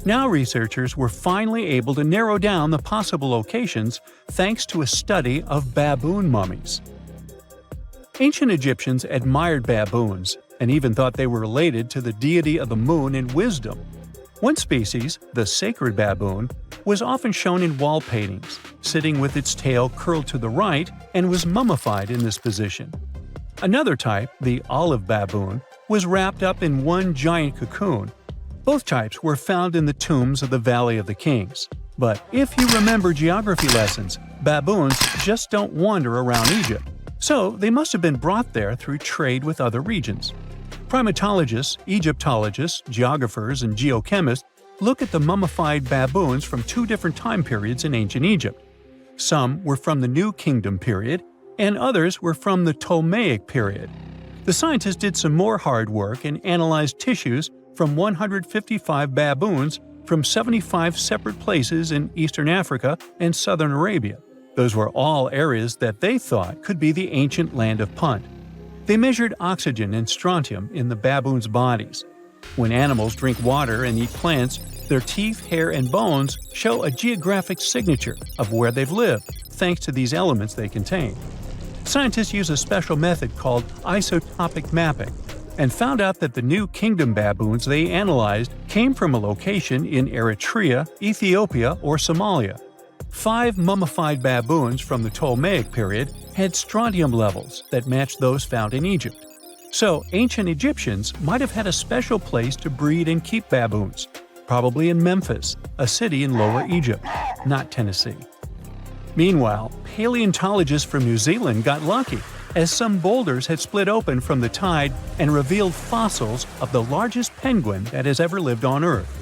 Now researchers were finally able to narrow down the possible locations thanks to a study of baboon mummies. Ancient Egyptians admired baboons and even thought they were related to the deity of the moon and wisdom. One species, the sacred baboon, was often shown in wall paintings, sitting with its tail curled to the right, and was mummified in this position. Another type, the olive baboon, was wrapped up in one giant cocoon. Both types were found in the tombs of the Valley of the Kings. But if you remember geography lessons, baboons just don't wander around Egypt. So they must have been brought there through trade with other regions. Primatologists, Egyptologists, geographers, and geochemists look at the mummified baboons from two different time periods in ancient Egypt. Some were from the New Kingdom period, and others were from the Ptolemaic period. The scientists did some more hard work and analyzed tissues from 155 baboons from 75 separate places in eastern Africa and southern Arabia. Those were all areas that they thought could be the ancient Land of Punt. They measured oxygen and strontium in the baboons' bodies. When animals drink water and eat plants, their teeth, hair, and bones show a geographic signature of where they've lived, thanks to these elements they contain. Scientists use a special method called isotopic mapping. and found out that the New Kingdom baboons they analyzed came from a location in Eritrea, Ethiopia, or Somalia. 5 mummified baboons from the Ptolemaic period had strontium levels that matched those found in Egypt. So, ancient Egyptians might have had a special place to breed and keep baboons, probably in Memphis, a city in Lower Egypt, not Tennessee. Meanwhile, paleontologists from New Zealand got lucky, as some boulders had split open from the tide and revealed fossils of the largest penguin that has ever lived on Earth.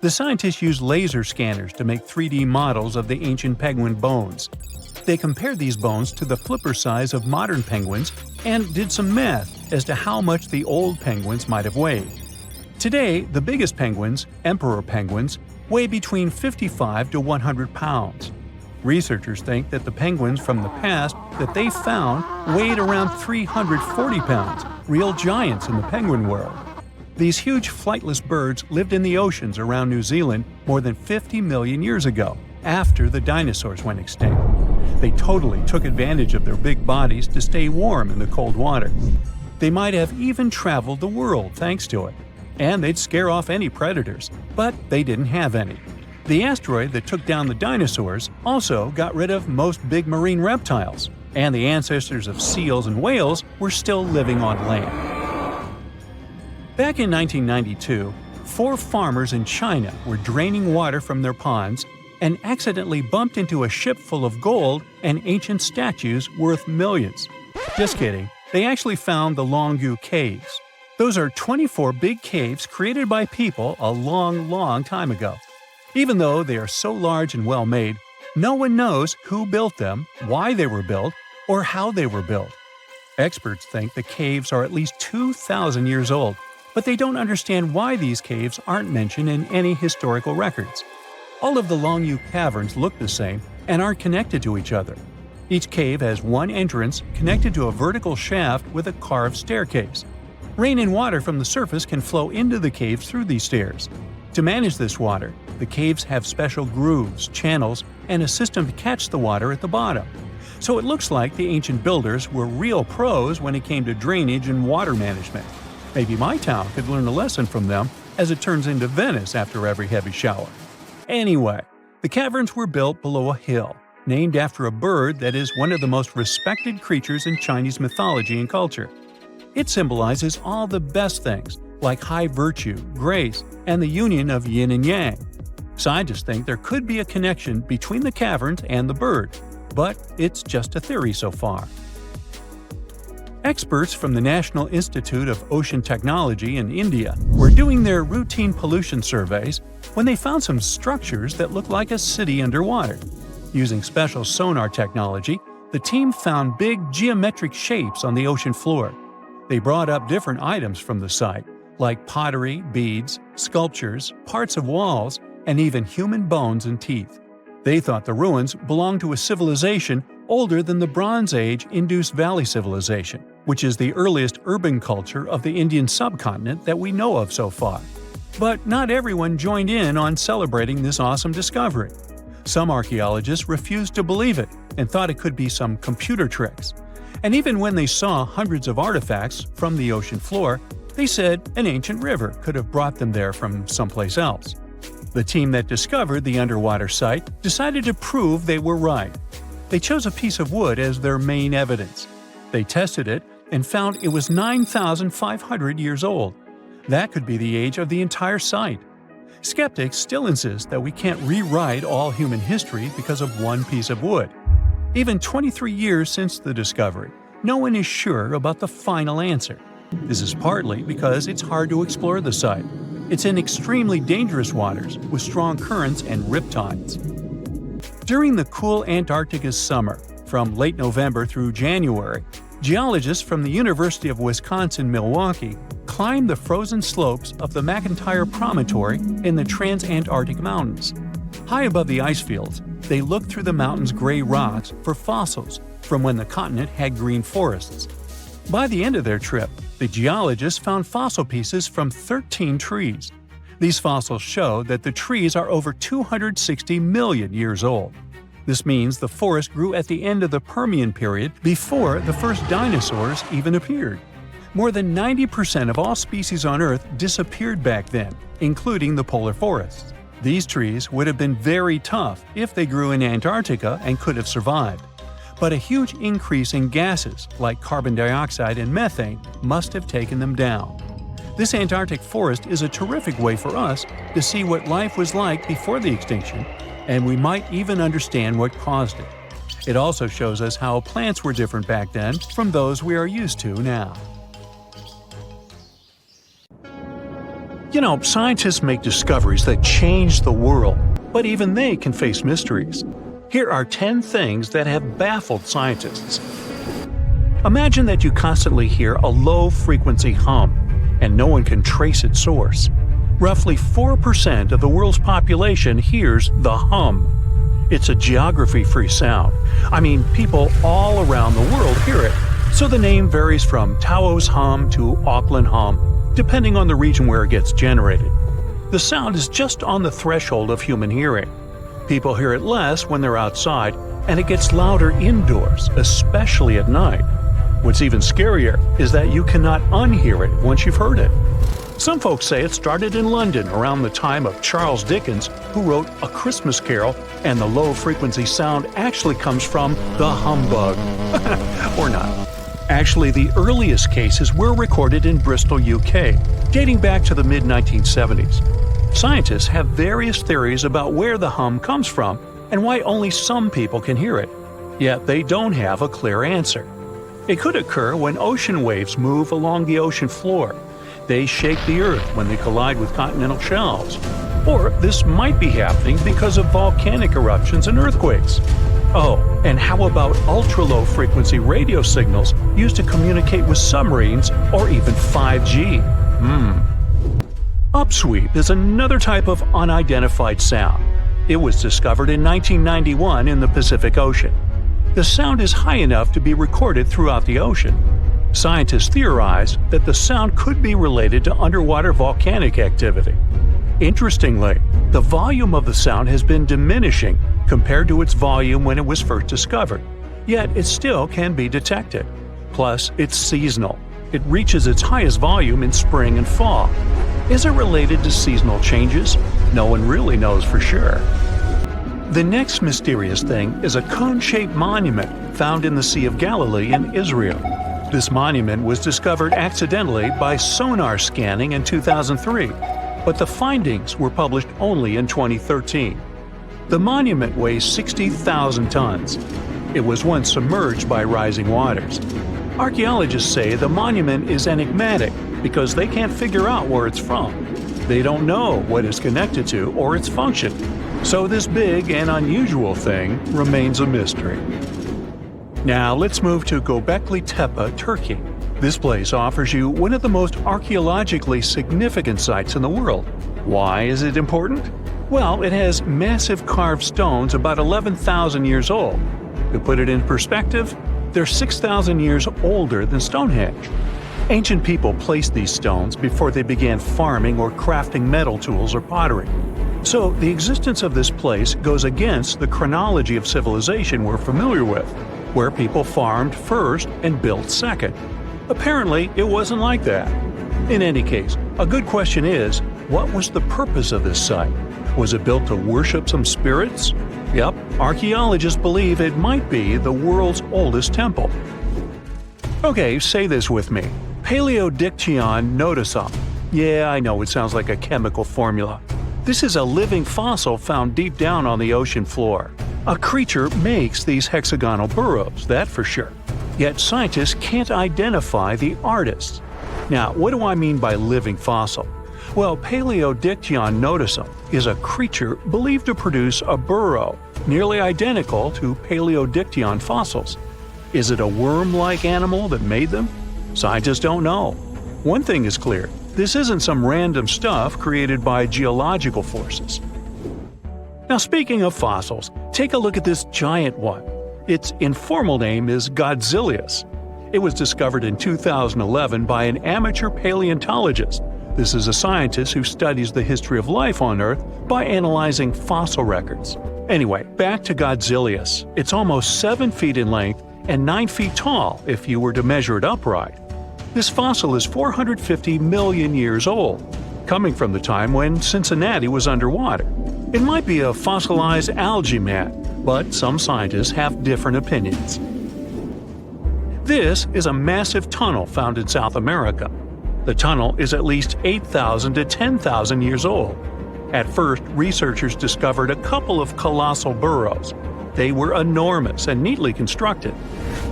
The scientists used laser scanners to make 3D models of the ancient penguin bones. They compared these bones to the flipper size of modern penguins and did some math as to how much the old penguins might have weighed. Today, the biggest penguins, emperor penguins, weigh between 55 to 100 pounds. Researchers think that the penguins from the past that they found weighed around 340 pounds, real giants in the penguin world. These huge flightless birds lived in the oceans around New Zealand more than 50 million years ago, after the dinosaurs went extinct. They totally took advantage of their big bodies to stay warm in the cold water. They might have even traveled the world thanks to it. And they'd scare off any predators, but they didn't have any. The asteroid that took down the dinosaurs also got rid of most big marine reptiles, and the ancestors of seals and whales were still living on land. Back in 1992, 4 farmers in China were draining water from their ponds and accidentally bumped into a ship full of gold and ancient statues worth millions. Just kidding, they actually found the Longyu Caves. Those are 24 big caves created by people a long time ago. Even though they are so large and well-made, no one knows who built them, why they were built, or how they were built. Experts think the caves are at least 2,000 years old, but they don't understand why these caves aren't mentioned in any historical records. All of the Longyu caverns look the same and aren't connected to each other. Each cave has one entrance connected to a vertical shaft with a carved staircase. Rain and water from the surface can flow into the caves through these stairs. To manage this water, the caves have special grooves, channels, and a system to catch the water at the bottom. So it looks like the ancient builders were real pros when it came to drainage and water management. Maybe my town could learn a lesson from them, as it turns into Venice after every heavy shower. Anyway, the caverns were built below a hill, named after a bird that is one of the most respected creatures in Chinese mythology and culture. It symbolizes all the best things, like high virtue, grace, and the union of yin and yang. Scientists think there could be a connection between the caverns and the bird, but it's just a theory so far. Experts from the National Institute of Ocean Technology in India were doing their routine pollution surveys when they found some structures that looked like a city underwater. Using special sonar technology, the team found big geometric shapes on the ocean floor. They brought up different items from the site, like pottery, beads, sculptures, parts of walls, and even human bones and teeth. They thought the ruins belonged to a civilization older than the Bronze Age Indus Valley Civilization, which is the earliest urban culture of the Indian subcontinent that we know of so far. But not everyone joined in on celebrating this awesome discovery. Some archaeologists refused to believe it and thought it could be some computer tricks. And even when they saw hundreds of artifacts from the ocean floor, they said an ancient river could have brought them there from someplace else. The team that discovered the underwater site decided to prove they were right. They chose a piece of wood as their main evidence. They tested it and found it was 9,500 years old. That could be the age of the entire site. Skeptics still insist that we can't rewrite all human history because of one piece of wood. Even 23 years since the discovery, no one is sure about the final answer. This is partly because it's hard to explore the site. It's in extremely dangerous waters with strong currents and riptides. During the cool Antarctica's summer, from late November through January, geologists from the University of Wisconsin-Milwaukee climbed the frozen slopes of the McIntyre Promontory in the Transantarctic Mountains. High above the ice fields, they looked through the mountain's gray rocks for fossils from when the continent had green forests. By the end of their trip, the geologists found fossil pieces from 13 trees. These fossils show that the trees are over 260 million years old. This means the forest grew at the end of the Permian period before the first dinosaurs even appeared. More than 90% of all species on Earth disappeared back then, including the polar forests. These trees would have been very tough if they grew in Antarctica and could have survived. But a huge increase in gases like carbon dioxide and methane must have taken them down. This Antarctic forest is a terrific way for us to see what life was like before the extinction, and we might even understand what caused it. It also shows us how plants were different back then from those we are used to now. Scientists make discoveries that change the world, but even they can face mysteries. Here are 10 things that have baffled scientists. Imagine that you constantly hear a low-frequency hum, and no one can trace its source. Roughly 4% of the world's population hears the hum. It's a geography-free sound. People all around the world hear it, so the name varies from Tao's hum to Auckland hum, depending on the region where it gets generated. The sound is just on the threshold of human hearing. People hear it less when they're outside, and it gets louder indoors, especially at night. What's even scarier is that you cannot unhear it once you've heard it. Some folks say it started in London around the time of Charles Dickens, who wrote A Christmas Carol, and the low-frequency sound actually comes from the humbug. Or not. Actually, the earliest cases were recorded in Bristol, UK, dating back to the mid-1970s. Scientists have various theories about where the hum comes from and why only some people can hear it, yet they don't have a clear answer. It could occur when ocean waves move along the ocean floor. They shake the Earth when they collide with continental shelves. Or this might be happening because of volcanic eruptions and earthquakes. Oh, and how about ultra-low frequency radio signals used to communicate with submarines or even 5G? Upsweep is another type of unidentified sound. It was discovered in 1991 in the Pacific Ocean. The sound is high enough to be recorded throughout the ocean. Scientists theorize that the sound could be related to underwater volcanic activity. Interestingly, the volume of the sound has been diminishing compared to its volume when it was first discovered, yet it still can be detected. Plus, it's seasonal. It reaches its highest volume in spring and fall. Is it related to seasonal changes? No one really knows for sure. The next mysterious thing is a cone-shaped monument found in the Sea of Galilee in Israel. This monument was discovered accidentally by sonar scanning in 2003, but the findings were published only in 2013. The monument weighs 60,000 tons. It was once submerged by rising waters. Archaeologists say the monument is enigmatic because they can't figure out where it's from. They don't know what it's connected to or its function, so this big and unusual thing remains a mystery. Now let's move to Göbekli Tepe, Turkey. This place offers you one of the most archaeologically significant sites in the world. Why is it important? Well, it has massive carved stones about 11,000 years old. To put it in perspective, they're 6,000 years older than Stonehenge. Ancient people placed these stones before they began farming or crafting metal tools or pottery. So the existence of this place goes against the chronology of civilization we're familiar with, where people farmed first and built second. Apparently, it wasn't like that. In any case, a good question is, what was the purpose of this site? Was it built to worship some spirits? Yep, archaeologists believe it might be the world's oldest temple. Okay, say this with me. Paleodictyon notusum. Yeah, I know it sounds like a chemical formula. This is a living fossil found deep down on the ocean floor. A creature makes these hexagonal burrows, that for sure. Yet scientists can't identify the artist. Now, what do I mean by living fossil? Well, Paleodictyon notusum is a creature believed to produce a burrow nearly identical to Paleodictyon fossils. Is it a worm-like animal that made them? Scientists don't know. One thing is clear, this isn't some random stuff created by geological forces. Now, speaking of fossils, take a look at this giant one. Its informal name is Godzillius. It was discovered in 2011 by an amateur paleontologist. This is a scientist who studies the history of life on Earth by analyzing fossil records. Anyway, back to Godzillius. It's almost 7 feet in length and 9 feet tall if you were to measure it upright. This fossil is 450 million years old, coming from the time when Cincinnati was underwater. It might be a fossilized algae mat, but some scientists have different opinions. This is a massive tunnel found in South America. The tunnel is at least 8,000 to 10,000 years old. At first, researchers discovered a couple of colossal burrows. They were enormous and neatly constructed.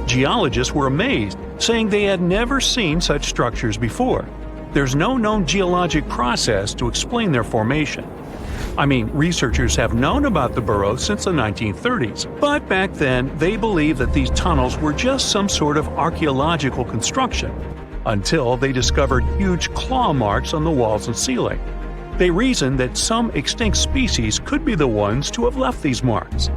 Geologists were amazed, saying they had never seen such structures before. There's no known geologic process to explain their formation. I mean, researchers have known about the burrows since the 1930s, but back then they believed that these tunnels were just some sort of archaeological construction, until they discovered huge claw marks on the walls and ceiling. They reasoned that some extinct species could be the ones to have left these marks.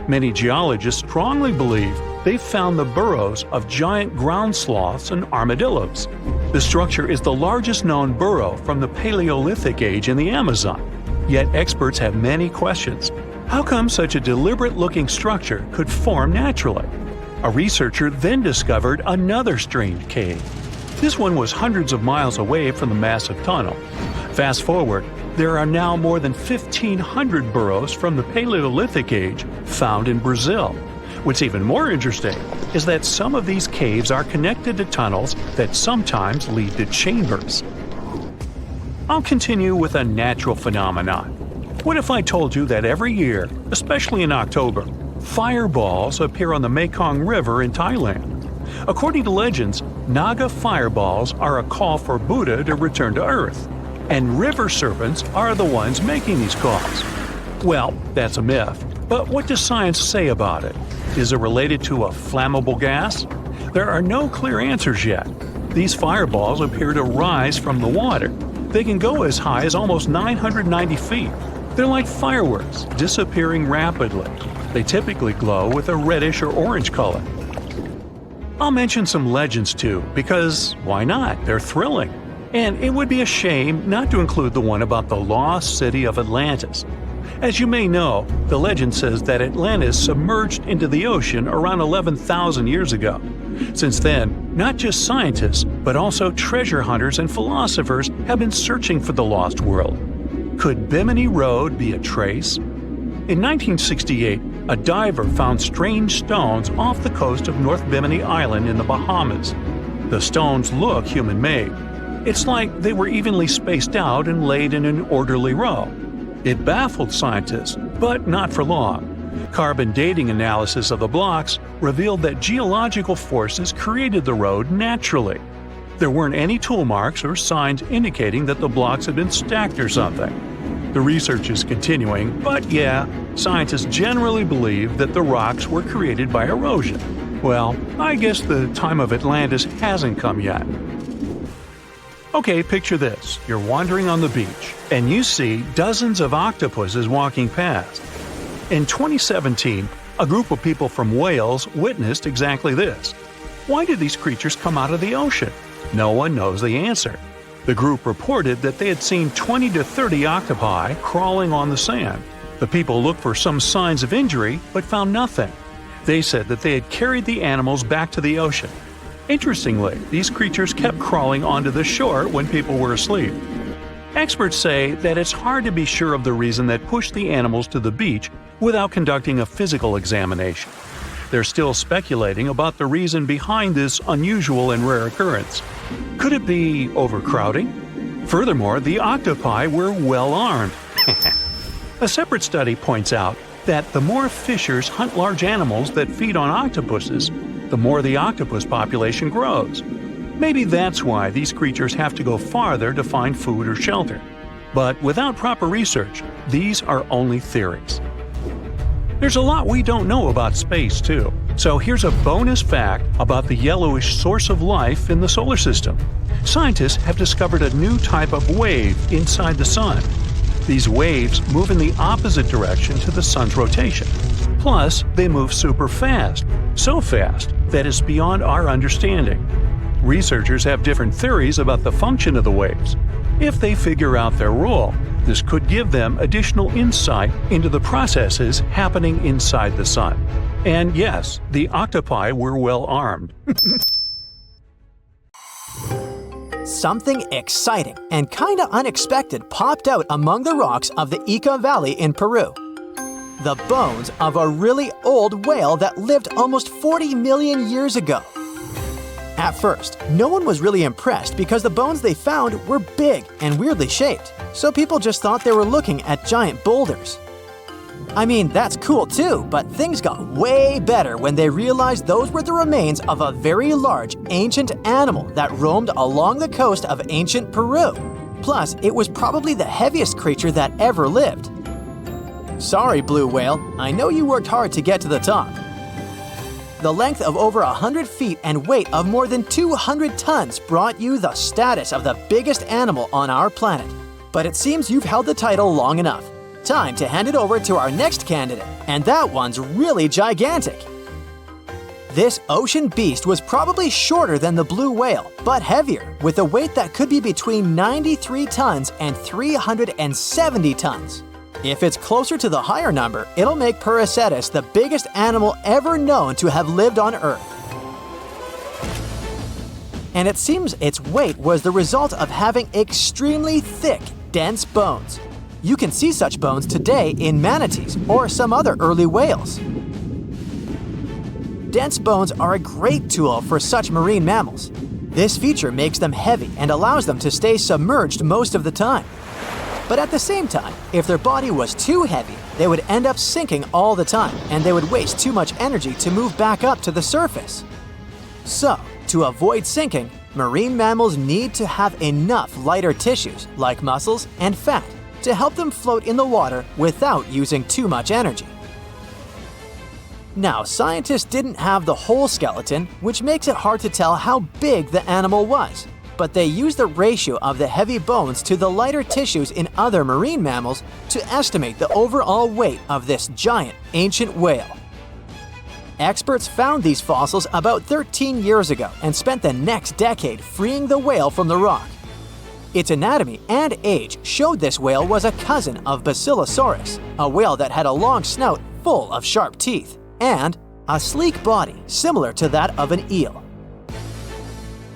Many geologists strongly believe they found the burrows of giant ground sloths and armadillos. The structure is the largest known burrow from the Paleolithic age in the Amazon. Yet experts have many questions. How come such a deliberate-looking structure could form naturally? A researcher then discovered another strange cave. This one was hundreds of miles away from the massive tunnel. Fast forward, there are now more than 1,500 burrows from the Paleolithic age found in Brazil. What's even more interesting is that some of these caves are connected to tunnels that sometimes lead to chambers. I'll continue with a natural phenomenon. What if I told you that every year, especially in October, fireballs appear on the Mekong River in Thailand? According to legends, Naga fireballs are a call for Buddha to return to Earth, and river serpents are the ones making these calls. Well, that's a myth, but what does science say about it? Is it related to a flammable gas? There are no clear answers yet. These fireballs appear to rise from the water. They can go as high as almost 990 feet. They're like fireworks, disappearing rapidly. They typically glow with a reddish or orange color. I'll mention some legends too, because why not? They're thrilling. And it would be a shame not to include the one about the lost city of Atlantis. As you may know, the legend says that Atlantis submerged into the ocean around 11,000 years ago. Since then, not just scientists, but also treasure hunters and philosophers have been searching for the lost world. Could Bimini Road be a trace? In 1968, a diver found strange stones off the coast of North Bimini Island in the Bahamas. The stones look human-made. It's like they were evenly spaced out and laid in an orderly row. It baffled scientists, but not for long. Carbon dating analysis of the blocks revealed that geological forces created the road naturally. There weren't any tool marks or signs indicating that the blocks had been stacked or something. The research is continuing, but yeah, scientists generally believe that the rocks were created by erosion. Well, I guess the time of Atlantis hasn't come yet. Okay, picture this. You're wandering on the beach, and you see dozens of octopuses walking past. In 2017, a group of people from Wales witnessed exactly this. Why did these creatures come out of the ocean? No one knows the answer. The group reported that they had seen 20 to 30 octopi crawling on the sand. The people looked for some signs of injury, but found nothing. They said that they had carried the animals back to the ocean. Interestingly, these creatures kept crawling onto the shore when people were asleep. Experts say that it's hard to be sure of the reason that pushed the animals to the beach without conducting a physical examination. They're still speculating about the reason behind this unusual and rare occurrence. Could it be overcrowding? Furthermore, the octopi were well armed. A separate study points out that the more fishers hunt large animals that feed on octopuses, the more the octopus population grows. Maybe that's why these creatures have to go farther to find food or shelter. But without proper research, these are only theories. There's a lot we don't know about space, too. So here's a bonus fact about the yellowish source of life in the solar system. Scientists have discovered a new type of wave inside the sun. These waves move in the opposite direction to the sun's rotation. Plus, they move super fast, so fast that it's beyond our understanding. Researchers have different theories about the function of the waves. If they figure out their role, this could give them additional insight into the processes happening inside the sun. And yes, the octopi were well armed. Something exciting and kinda unexpected popped out among the rocks of the Ica Valley in Peru. The bones of a really old whale that lived almost 40 million years ago. At first, no one was really impressed because the bones they found were big and weirdly shaped, so people just thought they were looking at giant boulders. I mean, that's cool too, but things got way better when they realized those were the remains of a very large, ancient animal that roamed along the coast of ancient Peru. Plus, it was probably the heaviest creature that ever lived. Sorry, blue whale, I know you worked hard to get to the top. The length of over 100 feet and weight of more than 200 tons brought you the status of the biggest animal on our planet. But it seems you've held the title long enough. Time to hand it over to our next candidate, and that one's really gigantic. This ocean beast was probably shorter than the blue whale, but heavier, with a weight that could be between 93 tons and 370 tons. If it's closer to the higher number, it'll make Prehistoric the biggest animal ever known to have lived on Earth. And it seems its weight was the result of having extremely thick, dense bones. You can see such bones today in manatees or some other early whales. Dense bones are a great tool for such marine mammals. This feature makes them heavy and allows them to stay submerged most of the time. But at the same time, if their body was too heavy, they would end up sinking all the time, and they would waste too much energy to move back up to the surface. So, to avoid sinking, marine mammals need to have enough lighter tissues, like muscles and fat, to help them float in the water without using too much energy. Now, scientists didn't have the whole skeleton, which makes it hard to tell how big the animal was. But they used the ratio of the heavy bones to the lighter tissues in other marine mammals to estimate the overall weight of this giant ancient whale. Experts found these fossils about 13 years ago and spent the next decade freeing the whale from the rock. Its anatomy and age showed this whale was a cousin of Basilosaurus, a whale that had a long snout full of sharp teeth, and a sleek body similar to that of an eel.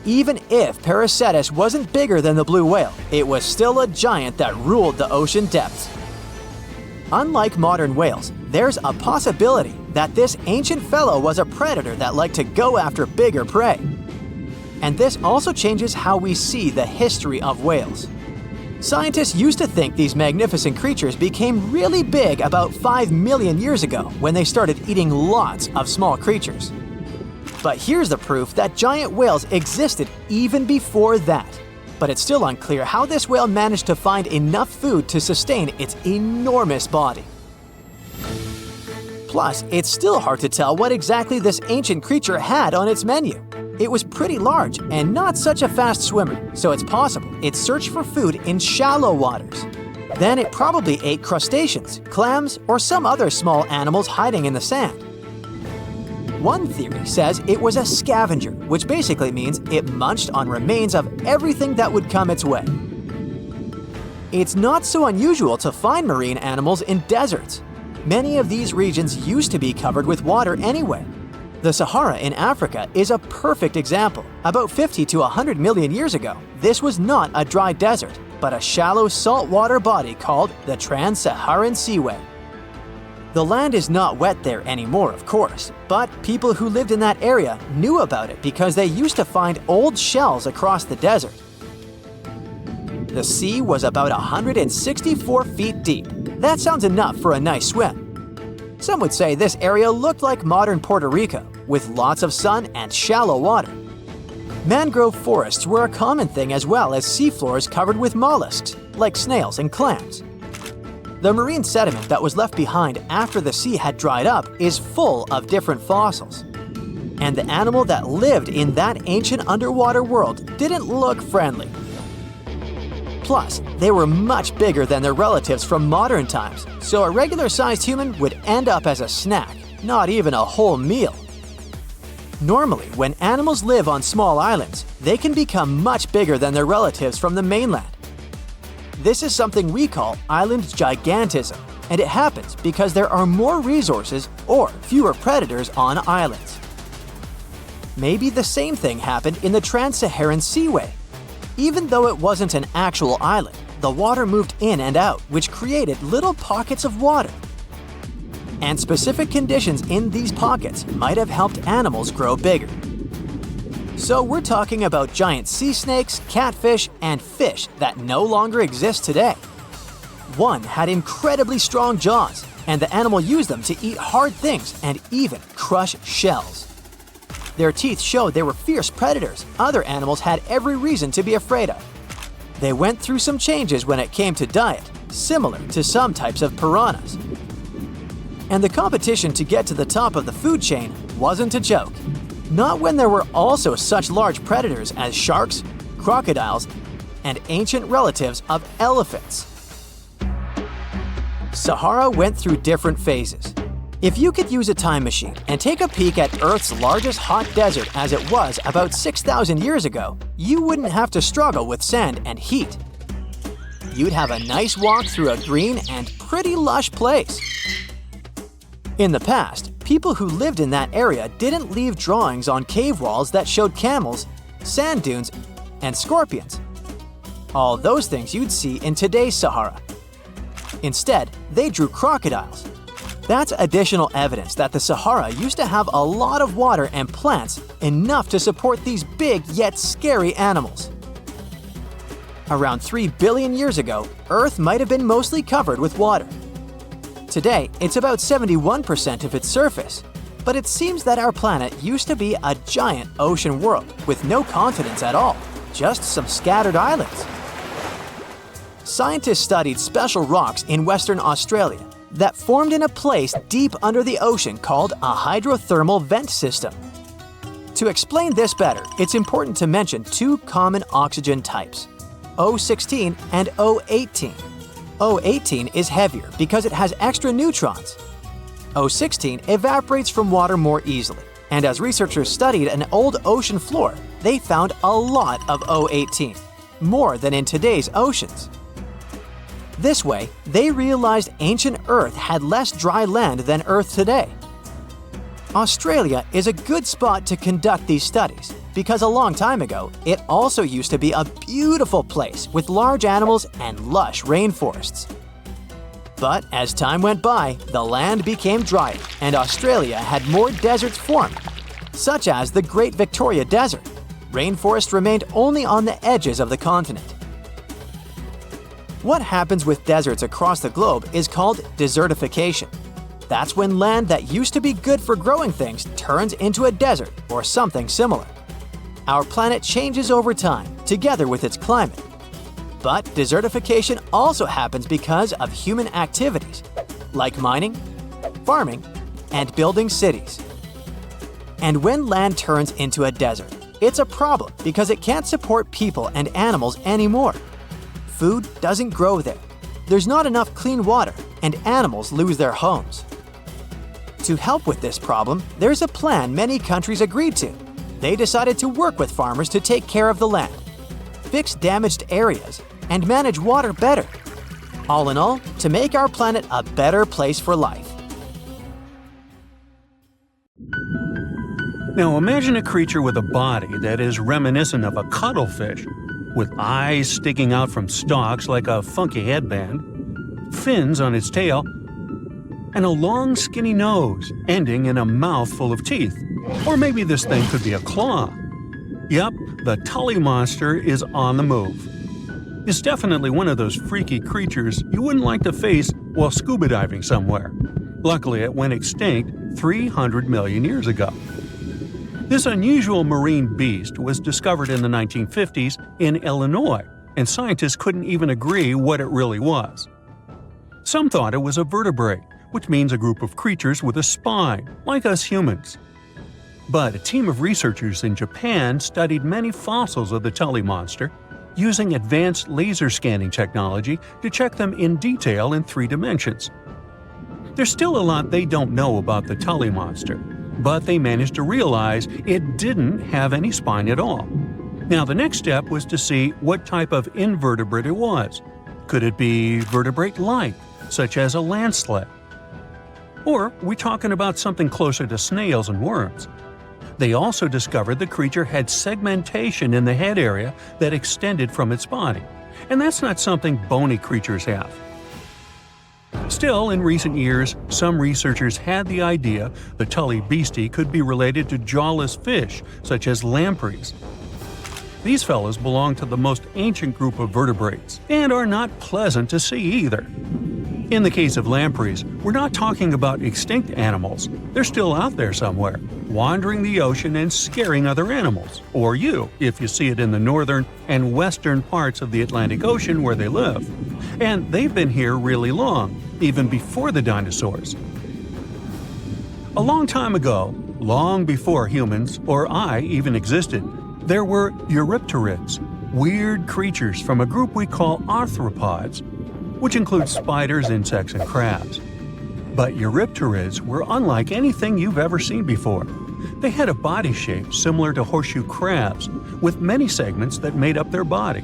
Even if Prehistoric wasn't bigger than the blue whale, it was still a giant that ruled the ocean depths. Unlike modern whales, there's a possibility that this ancient fellow was a predator that liked to go after bigger prey. And this also changes how we see the history of whales. Scientists used to think these magnificent creatures became really big about 5 million years ago when they started eating lots of small creatures. But here's the proof that giant whales existed even before that. But it's still unclear how this whale managed to find enough food to sustain its enormous body. Plus, it's still hard to tell what exactly this ancient creature had on its menu. It was pretty large and not such a fast swimmer, so it's possible it searched for food in shallow waters. Then it probably ate crustaceans, clams, or some other small animals hiding in the sand. One theory says it was a scavenger, which basically means it munched on remains of everything that would come its way. It's not so unusual to find marine animals in deserts. Many of these regions used to be covered with water anyway. The Sahara in Africa is a perfect example. About 50 to 100 million years ago, this was not a dry desert, but a shallow saltwater body called the Trans-Saharan Seaway. The land is not wet there anymore, of course, but people who lived in that area knew about it because they used to find old shells across the desert. The sea was about 164 feet deep. That sounds enough for a nice swim. Some would say this area looked like modern Puerto Rico, with lots of sun and shallow water. Mangrove forests were a common thing as well as seafloors covered with mollusks, like snails and clams. The marine sediment that was left behind after the sea had dried up is full of different fossils. And the animal that lived in that ancient underwater world didn't look friendly. Plus, they were much bigger than their relatives from modern times, so a regular-sized human would end up as a snack, not even a whole meal. Normally, when animals live on small islands, they can become much bigger than their relatives from the mainland. This is something we call island gigantism, and it happens because there are more resources or fewer predators on islands. Maybe the same thing happened in the Trans-Saharan Seaway. Even though it wasn't an actual island, the water moved in and out, which created little pockets of water. And specific conditions in these pockets might have helped animals grow bigger. So we're talking about giant sea snakes, catfish, and fish that no longer exist today. One had incredibly strong jaws, and the animal used them to eat hard things and even crush shells. Their teeth showed they were fierce predators other animals had every reason to be afraid of. They went through some changes when it came to diet, similar to some types of piranhas. And the competition to get to the top of the food chain wasn't a joke. Not when there were also such large predators as sharks, crocodiles, and ancient relatives of elephants. Sahara went through different phases. If you could use a time machine and take a peek at Earth's largest hot desert as it was about 6,000 years ago, you wouldn't have to struggle with sand and heat. You'd have a nice walk through a green and pretty lush place. In the past, people who lived in that area didn't leave drawings on cave walls that showed camels, sand dunes, and scorpions. All those things you'd see in today's Sahara. Instead, they drew crocodiles. That's additional evidence that the Sahara used to have a lot of water and plants enough to support these big yet scary animals. Around 3 billion years ago, Earth might have been mostly covered with water. Today, it's about 71% of its surface, but it seems that our planet used to be a giant ocean world with no continents at all, just some scattered islands. Scientists studied special rocks in Western Australia that formed in a place deep under the ocean called a hydrothermal vent system. To explain this better, it's important to mention two common oxygen types, O16 and O18. O18 is heavier because it has extra neutrons. O16 evaporates from water more easily, and as researchers studied an old ocean floor, they found a lot of O18, more than in today's oceans. This way, they realized ancient Earth had less dry land than Earth today. Australia is a good spot to conduct these studies because a long time ago, it also used to be a beautiful place with large animals and lush rainforests. But as time went by, the land became drier and Australia had more deserts formed, such as the Great Victoria Desert. Rainforest remained only on the edges of the continent. What happens with deserts across the globe is called desertification. That's when land that used to be good for growing things turns into a desert or something similar. Our planet changes over time, together with its climate. But desertification also happens because of human activities, like mining, farming, and building cities. And when land turns into a desert, it's a problem because it can't support people and animals anymore. Food doesn't grow there. There's not enough clean water, and animals lose their homes. To help with this problem, there's a plan many countries agreed to. They decided to work with farmers to take care of the land, fix damaged areas, and manage water better. All in all, to make our planet a better place for life. Now imagine a creature with a body that is reminiscent of a cuttlefish, with eyes sticking out from stalks like a funky headband, fins on its tail, and a long skinny nose ending in a mouth full of teeth. Or maybe this thing could be a claw. Yep, the Tully monster is on the move. It's definitely one of those freaky creatures you wouldn't like to face while scuba diving somewhere. Luckily, it went extinct 300 million years ago. This unusual marine beast was discovered in the 1950s in Illinois, and scientists couldn't even agree what it really was. Some thought it was a vertebrate, which means a group of creatures with a spine, like us humans. But a team of researchers in Japan studied many fossils of the Tully monster, using advanced laser scanning technology to check them in detail in 3 dimensions. There's still a lot they don't know about the Tully monster, but they managed to realize it didn't have any spine at all. Now the next step was to see what type of invertebrate it was. Could it be vertebrate-like, such as a landslide? Or are we talking about something closer to snails and worms? They also discovered the creature had segmentation in the head area that extended from its body, and that's not something bony creatures have. Still, in recent years, some researchers had the idea the Tully beastie could be related to jawless fish, such as lampreys. These fellows belong to the most ancient group of vertebrates, and are not pleasant to see either. In the case of lampreys, we're not talking about extinct animals. They're still out there somewhere, wandering the ocean and scaring other animals, or you, if you see it in the northern and western parts of the Atlantic Ocean where they live. And they've been here really long, even before the dinosaurs. A long time ago, long before humans or I even existed, there were Eurypterids, weird creatures from a group we call arthropods, which includes spiders, insects, and crabs. But Eurypterids were unlike anything you've ever seen before. They had a body shape similar to horseshoe crabs, with many segments that made up their body.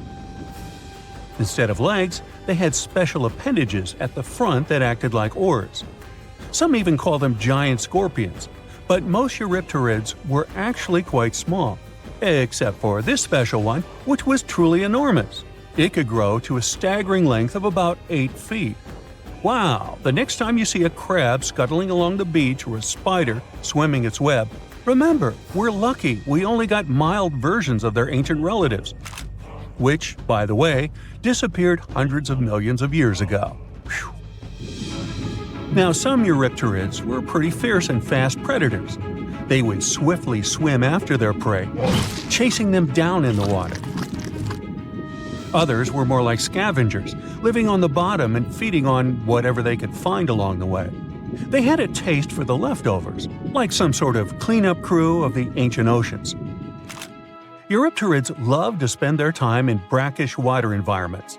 Instead of legs, they had special appendages at the front that acted like oars. Some even call them giant scorpions, but most Eurypterids were actually quite small, except for this special one, which was truly enormous. It could grow to a staggering length of about 8 feet. Wow! The next time you see a crab scuttling along the beach or a spider swimming its web, remember, we're lucky we only got mild versions of their ancient relatives, which, by the way, disappeared hundreds of millions of years ago. Whew. Now, some Eurypterids were pretty fierce and fast predators. They would swiftly swim after their prey, chasing them down in the water. Others were more like scavengers, living on the bottom and feeding on whatever they could find along the way. They had a taste for the leftovers, like some sort of cleanup crew of the ancient oceans. Eurypterids loved to spend their time in brackish water environments.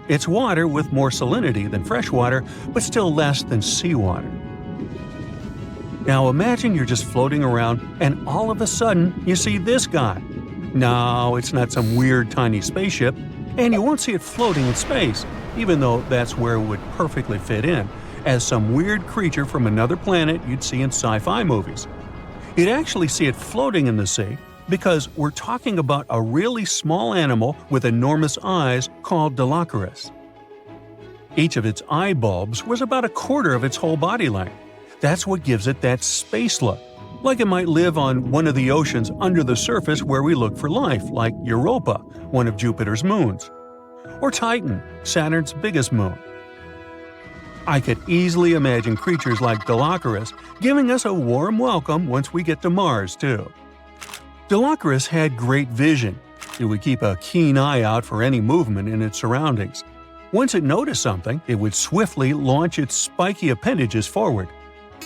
It's water with more salinity than fresh water, but still less than seawater. Now imagine you're just floating around and all of a sudden you see this guy. No, it's not some weird tiny spaceship, and you won't see it floating in space, even though that's where it would perfectly fit in, as some weird creature from another planet you'd see in sci-fi movies. You'd actually see it floating in the sea because we're talking about a really small animal with enormous eyes called Dilophosaurus. Each of its eye bulbs was about a quarter of its whole body length. That's what gives it that space look, like it might live on one of the oceans under the surface where we look for life, like Europa, one of Jupiter's moons, or Titan, Saturn's biggest moon. I could easily imagine creatures like Dilophosaurus giving us a warm welcome once we get to Mars, too. Dilophosaurus had great vision. It would keep a keen eye out for any movement in its surroundings. Once it noticed something, it would swiftly launch its spiky appendages forward.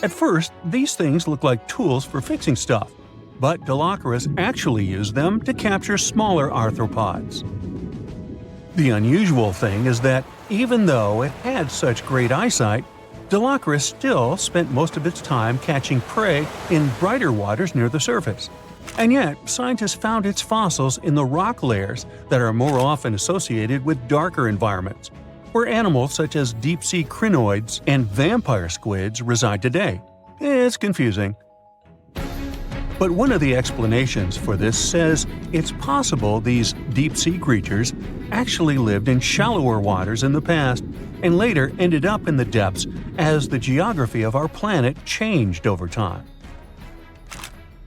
At first, these things looked like tools for fixing stuff, but Dilophosaurus actually used them to capture smaller arthropods. The unusual thing is that even though it had such great eyesight, Dilophosaurus still spent most of its time catching prey in brighter waters near the surface. And yet, scientists found its fossils in the rock layers that are more often associated with darker environments, where animals such as deep-sea crinoids and vampire squids reside today. It's confusing. But one of the explanations for this says it's possible these deep-sea creatures actually lived in shallower waters in the past and later ended up in the depths as the geography of our planet changed over time.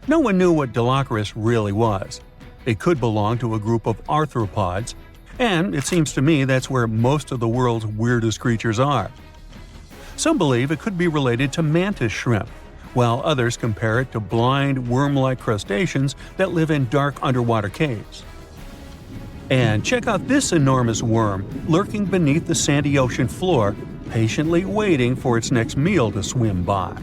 No one knew what Dilophosaurus really was. It could belong to a group of arthropods, and it seems to me that's where most of the world's weirdest creatures are. Some believe it could be related to mantis shrimp, while others compare it to blind, worm-like crustaceans that live in dark underwater caves. And check out this enormous worm lurking beneath the sandy ocean floor, patiently waiting for its next meal to swim by.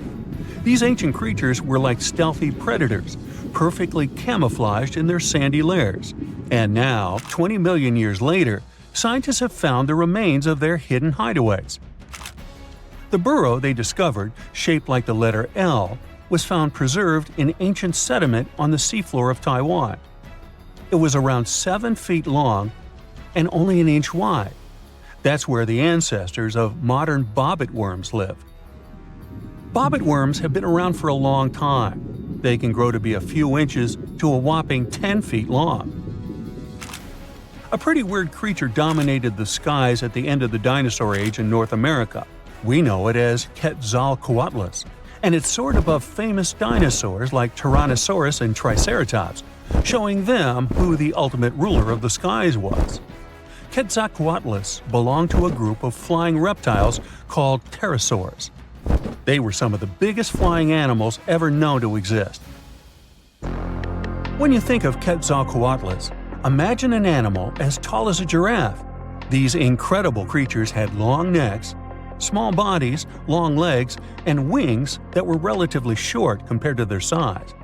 These ancient creatures were like stealthy predators, perfectly camouflaged in their sandy lairs. And now, 20 million years later, scientists have found the remains of their hidden hideaways. The burrow they discovered, shaped like the letter L, was found preserved in ancient sediment on the seafloor of Taiwan. It was around 7 feet long and only an inch wide. That's where the ancestors of modern bobbit worms live. Bobbit worms have been around for a long time. They can grow to be a few inches to a whopping 10 feet long. A pretty weird creature dominated the skies at the end of the dinosaur age in North America. We know it as Quetzalcoatlus, and it soared above famous dinosaurs like Tyrannosaurus and Triceratops, showing them who the ultimate ruler of the skies was. Quetzalcoatlus belonged to a group of flying reptiles called pterosaurs. They were some of the biggest flying animals ever known to exist. When you think of Quetzalcoatlus, imagine an animal as tall as a giraffe. These incredible creatures had long necks, small bodies, long legs, and wings that were relatively short compared to their size.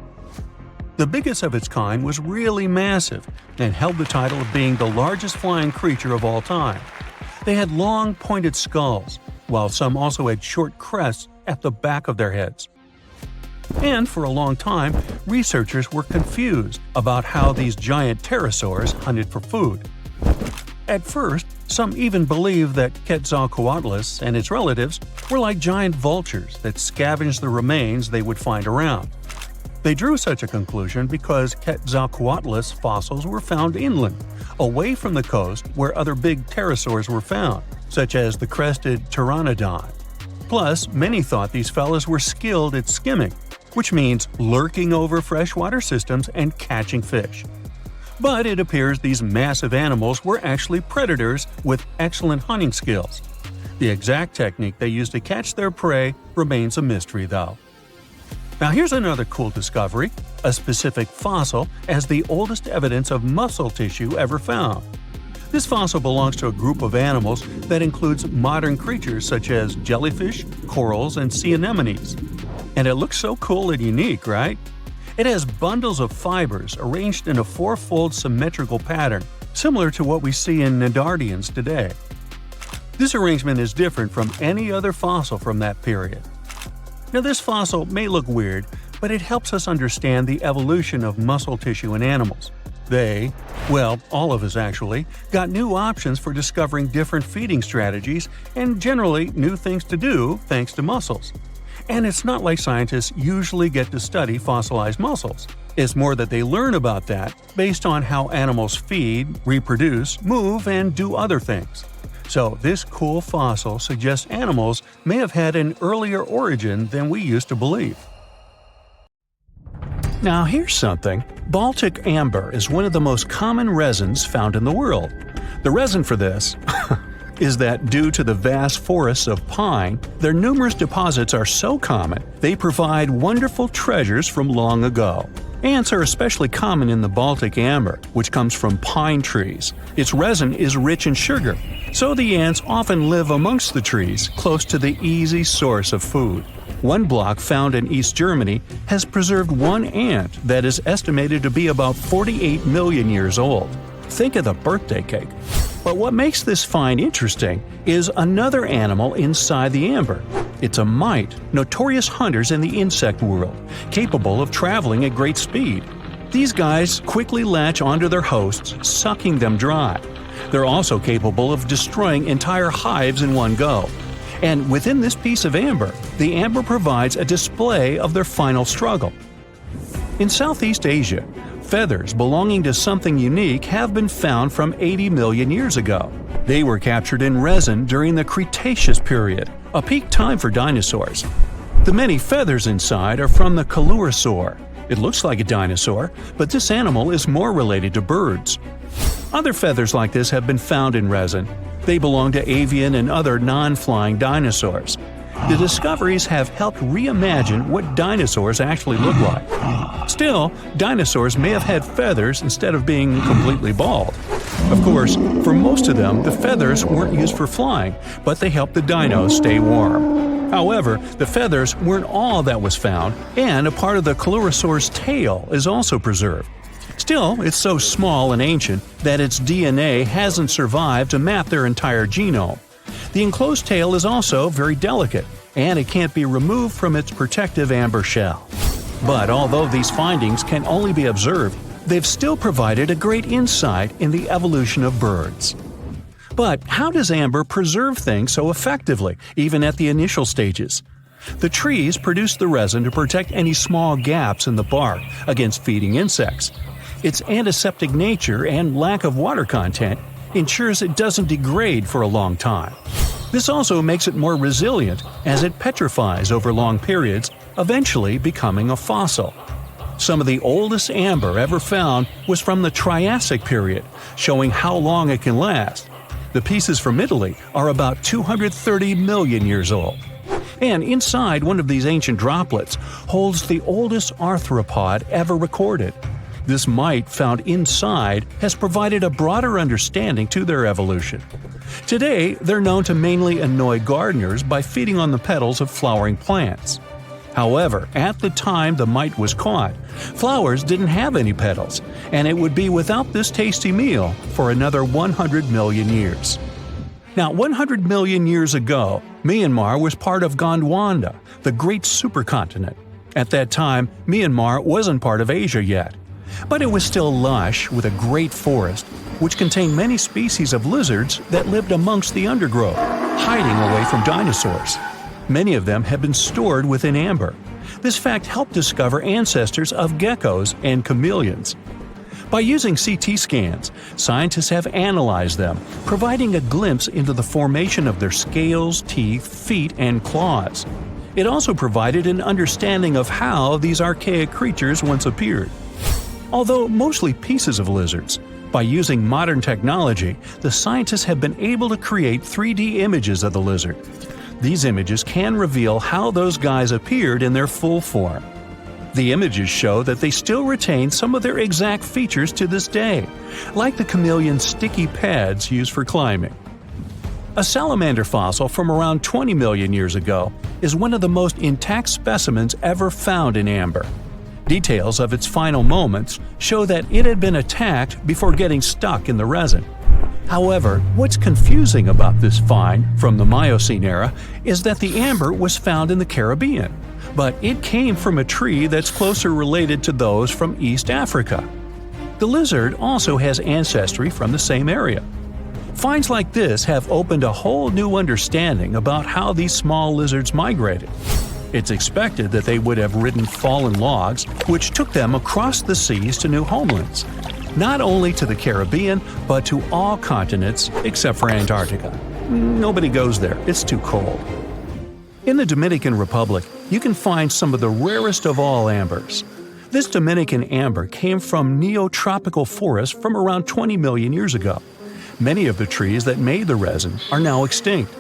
The biggest of its kind was really massive and held the title of being the largest flying creature of all time. They had long, pointed skulls, while some also had short crests at the back of their heads. And for a long time, researchers were confused about how these giant pterosaurs hunted for food. At first, some even believed that Quetzalcoatlus and its relatives were like giant vultures that scavenged the remains they would find around. They drew such a conclusion because Quetzalcoatlus fossils were found inland, away from the coast where other big pterosaurs were found, such as the crested pteranodon. Plus, many thought these fellas were skilled at skimming, which means lurking over freshwater systems and catching fish. But it appears these massive animals were actually predators with excellent hunting skills. The exact technique they used to catch their prey remains a mystery, though. Now here's another cool discovery, a specific fossil as the oldest evidence of muscle tissue ever found. This fossil belongs to a group of animals that includes modern creatures such as jellyfish, corals, and sea anemones. And it looks so cool and unique, right? It has bundles of fibers arranged in a four-fold symmetrical pattern, similar to what we see in Nedardians today. This arrangement is different from any other fossil from that period. Now, this fossil may look weird, but it helps us understand the evolution of muscle tissue in animals. They, well, all of us actually, got new options for discovering different feeding strategies and generally new things to do thanks to muscles. And it's not like scientists usually get to study fossilized muscles. It's more that they learn about that based on how animals feed, reproduce, move, and do other things. So this cool fossil suggests animals may have had an earlier origin than we used to believe. Now here's something. Baltic amber is one of the most common resins found in the world. The reason for this is that due to the vast forests of pine, their numerous deposits are so common, they provide wonderful treasures from long ago. Ants are especially common in the Baltic amber, which comes from pine trees. Its resin is rich in sugar, so the ants often live amongst the trees, close to the easy source of food. One block found in East Germany has preserved one ant that is estimated to be about 48 million years old. Think of the birthday cake. But what makes this find interesting is another animal inside the amber. It's a mite, notorious hunters in the insect world, capable of traveling at great speed. These guys quickly latch onto their hosts, sucking them dry. They're also capable of destroying entire hives in one go. And within this piece of amber, the amber provides a display of their final struggle. In Southeast Asia, feathers belonging to something unique have been found from 80 million years ago. They were captured in resin during the Cretaceous period, a peak time for dinosaurs. The many feathers inside are from the Coelurosaur. It looks like a dinosaur, but this animal is more related to birds. Other feathers like this have been found in resin. They belong to avian and other non-flying dinosaurs. The discoveries have helped reimagine what dinosaurs actually look like. Still, dinosaurs may have had feathers instead of being completely bald. Of course, for most of them, the feathers weren't used for flying, but they helped the dinos stay warm. However, the feathers weren't all that was found, and a part of the Coelurosaur's tail is also preserved. Still, it's so small and ancient that its DNA hasn't survived to map their entire genome. The enclosed tail is also very delicate, and it can't be removed from its protective amber shell. But although these findings can only be observed, they've still provided a great insight in the evolution of birds. But how does amber preserve things so effectively, even at the initial stages? The trees produce the resin to protect any small gaps in the bark against feeding insects. Its antiseptic nature and lack of water content ensures it doesn't degrade for a long time. This also makes it more resilient as it petrifies over long periods, eventually becoming a fossil. Some of the oldest amber ever found was from the Triassic period, showing how long it can last. The pieces from Italy are about 230 million years old. And inside one of these ancient droplets holds the oldest arthropod ever recorded. This mite found inside has provided a broader understanding to their evolution. Today, they're known to mainly annoy gardeners by feeding on the petals of flowering plants. However, at the time the mite was caught, flowers didn't have any petals, and it would be without this tasty meal for another 100 million years. Now, 100 million years ago, Myanmar was part of Gondwana, the great supercontinent. At that time, Myanmar wasn't part of Asia yet. But it was still lush with a great forest, which contained many species of lizards that lived amongst the undergrowth, hiding away from dinosaurs. Many of them have been stored within amber. This fact helped discover ancestors of geckos and chameleons. By using CT scans, scientists have analyzed them, providing a glimpse into the formation of their scales, teeth, feet, and claws. It also provided an understanding of how these archaic creatures once appeared. Although mostly pieces of lizards, by using modern technology, the scientists have been able to create 3D images of the lizard. These images can reveal how those guys appeared in their full form. The images show that they still retain some of their exact features to this day, like the chameleon's sticky pads used for climbing. A salamander fossil from around 20 million years ago is one of the most intact specimens ever found in amber. Details of its final moments show that it had been attacked before getting stuck in the resin. However, what's confusing about this find from the Miocene era is that the amber was found in the Caribbean, but it came from a tree that's closer related to those from East Africa. The lizard also has ancestry from the same area. Finds like this have opened a whole new understanding about how these small lizards migrated. It's expected that they would have ridden fallen logs, which took them across the seas to new homelands, not only to the Caribbean, but to all continents except for Antarctica. Nobody goes there, it's too cold. In the Dominican Republic, you can find some of the rarest of all ambers. This Dominican amber came from neotropical forests from around 20 million years ago. Many of the trees that made the resin are now extinct.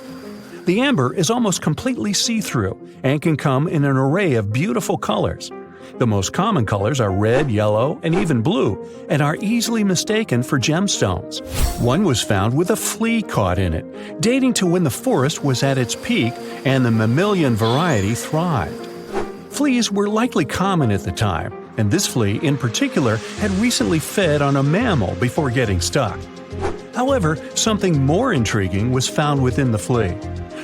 The amber is almost completely see-through and can come in an array of beautiful colors. The most common colors are red, yellow, and even blue, and are easily mistaken for gemstones. One was found with a flea caught in it, dating to when the forest was at its peak and the mammalian variety thrived. Fleas were likely common at the time, and this flea in particular had recently fed on a mammal before getting stuck. However, something more intriguing was found within the flea.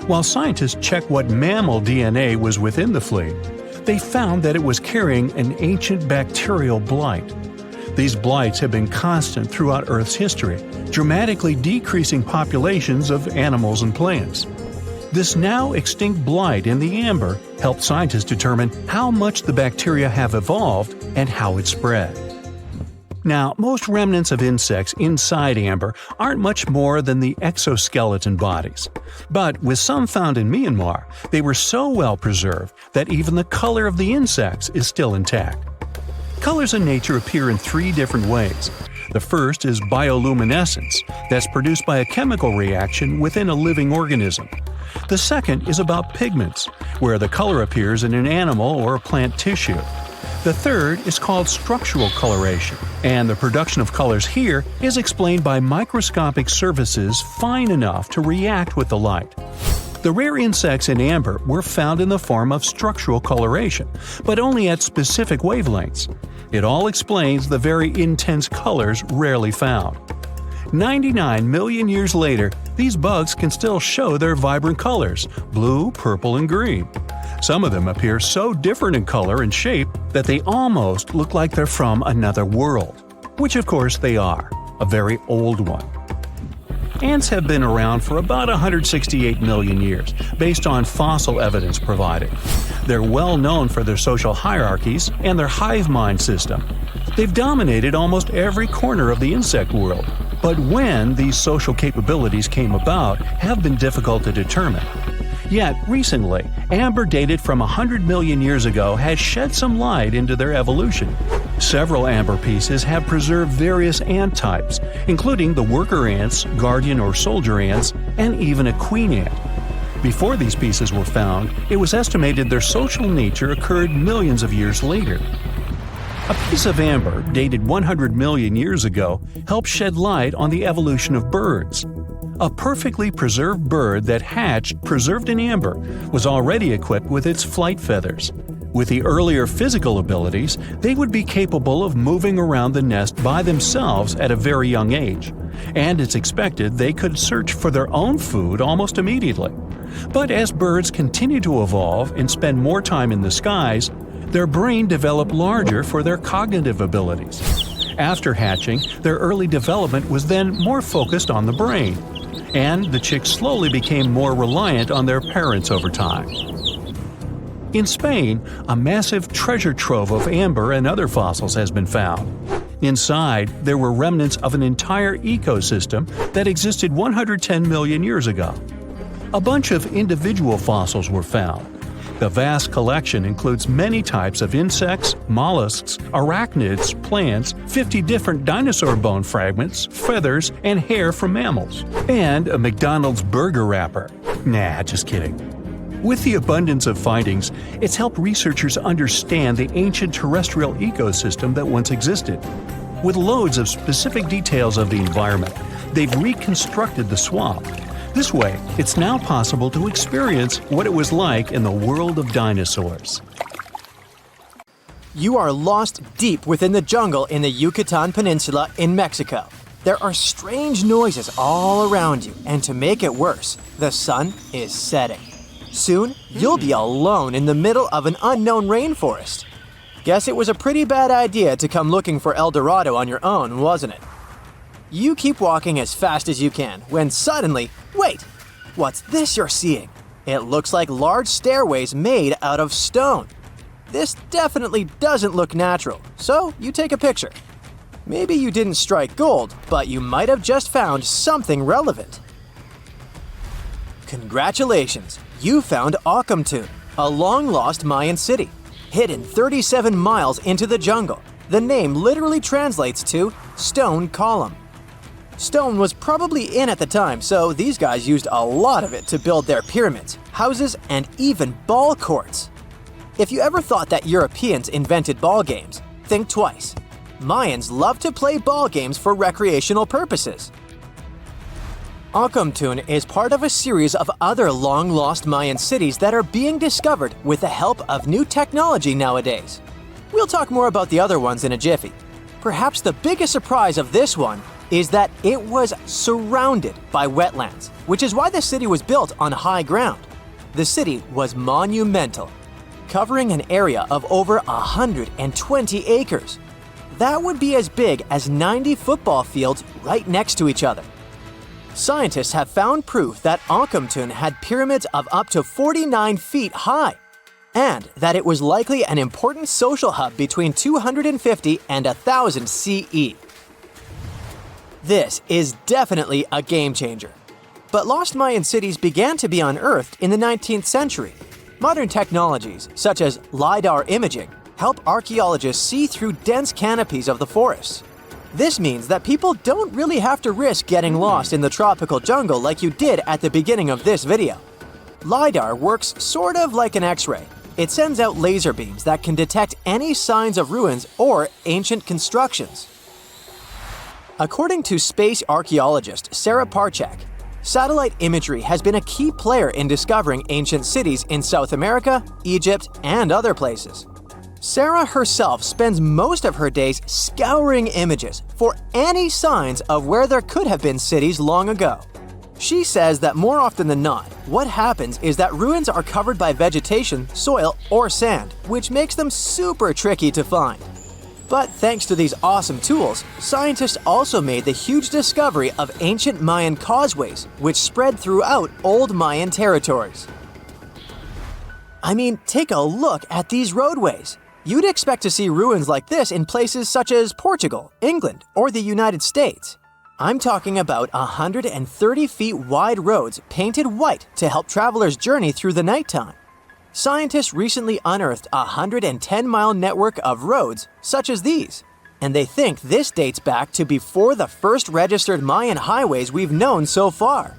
While scientists checked what mammal DNA was within the flea, they found that it was carrying an ancient bacterial blight. These blights have been constant throughout Earth's history, dramatically decreasing populations of animals and plants. This now extinct blight in the amber helped scientists determine how much the bacteria have evolved and how it spread. Now, most remnants of insects inside amber aren't much more than the exoskeleton bodies. But with some found in Myanmar, they were so well preserved that even the color of the insects is still intact. Colors in nature appear in 3 different ways. The first is bioluminescence, that's produced by a chemical reaction within a living organism. The second is about pigments, where the color appears in an animal or a plant tissue. The third is called structural coloration, and the production of colors here is explained by microscopic surfaces fine enough to react with the light. The rare insects in amber were found in the form of structural coloration, but only at specific wavelengths. It all explains the very intense colors rarely found. 99 million years later, these bugs can still show their vibrant colors – blue, purple, and green. Some of them appear so different in color and shape that they almost look like they're from another world. Which of course they are – a very old one. Ants have been around for about 168 million years, based on fossil evidence provided. They're well known for their social hierarchies and their hive mind system. They've dominated almost every corner of the insect world, but when these social capabilities came about have been difficult to determine. Yet, recently, amber dated from 100 million years ago has shed some light into their evolution. Several amber pieces have preserved various ant types, including the worker ants, guardian or soldier ants, and even a queen ant. Before these pieces were found, it was estimated their social nature occurred millions of years later. A piece of amber dated 100 million years ago helped shed light on the evolution of birds. A perfectly preserved bird that hatched preserved in amber was already equipped with its flight feathers. With the earlier physical abilities, they would be capable of moving around the nest by themselves at a very young age, and it's expected they could search for their own food almost immediately. But as birds continue to evolve and spend more time in the skies, their brain developed larger for their cognitive abilities. After hatching, their early development was then more focused on the brain, and the chicks slowly became more reliant on their parents over time. In Spain, a massive treasure trove of amber and other fossils has been found. Inside, there were remnants of an entire ecosystem that existed 110 million years ago. A bunch of individual fossils were found. The vast collection includes many types of insects, mollusks, arachnids, plants, 50 different dinosaur bone fragments, feathers, and hair from mammals, and a McDonald's burger wrapper. Nah, just kidding. With the abundance of findings, it's helped researchers understand the ancient terrestrial ecosystem that once existed. With loads of specific details of the environment, they've reconstructed the swamp. This way, it's now possible to experience what it was like in the world of dinosaurs. You are lost deep within the jungle in the Yucatan Peninsula in Mexico. There are strange noises all around you, and to make it worse, the sun is setting. Soon, you'll be alone in the middle of an unknown rainforest. Guess it was a pretty bad idea to come looking for El Dorado on your own, wasn't it? You keep walking as fast as you can, when suddenly, wait! What's this you're seeing? It looks like large stairways made out of stone. This definitely doesn't look natural, so you take a picture. Maybe you didn't strike gold, but you might have just found something relevant. Congratulations! You found Akamtun, a long-lost Mayan city, hidden 37 miles into the jungle. The name literally translates to stone column. Stone was probably in at the time, so these guys used a lot of it to build their pyramids, houses, and even ball courts. If you ever thought that Europeans invented ball games, think twice. Mayans loved to play ball games for recreational purposes. Akamtun is part of a series of other long-lost Mayan cities that are being discovered with the help of new technology nowadays. We'll talk more about the other ones in a jiffy. Perhaps the biggest surprise of this one is that it was surrounded by wetlands, which is why the city was built on high ground. The city was monumental, covering an area of over 120 acres. That would be as big as 90 football fields right next to each other. Scientists have found proof that Akamtun had pyramids of up to 49 feet high, and that it was likely an important social hub between 250 and 1000 CE. This is definitely a game changer. But lost Mayan cities began to be unearthed in the 19th century. Modern technologies, such as LiDAR imaging, help archaeologists see through dense canopies of the forests. This means that people don't really have to risk getting lost in the tropical jungle like you did at the beginning of this video. LiDAR works sort of like an X-ray. It sends out laser beams that can detect any signs of ruins or ancient constructions. According to space archaeologist Sarah Parchak, satellite imagery has been a key player in discovering ancient cities in South America, Egypt, and other places. Sarah herself spends most of her days scouring images for any signs of where there could have been cities long ago. She says that more often than not, what happens is that ruins are covered by vegetation, soil, or sand, which makes them super tricky to find. But thanks to these awesome tools, scientists also made the huge discovery of ancient Mayan causeways, which spread throughout old Mayan territories. I mean, take a look at these roadways. You'd expect to see ruins like this in places such as Portugal, England, or the United States. I'm talking about 130 feet wide roads painted white to help travelers journey through the nighttime. Scientists recently unearthed a 110-mile network of roads such as these, and they think this dates back to before the first registered Mayan highways we've known so far.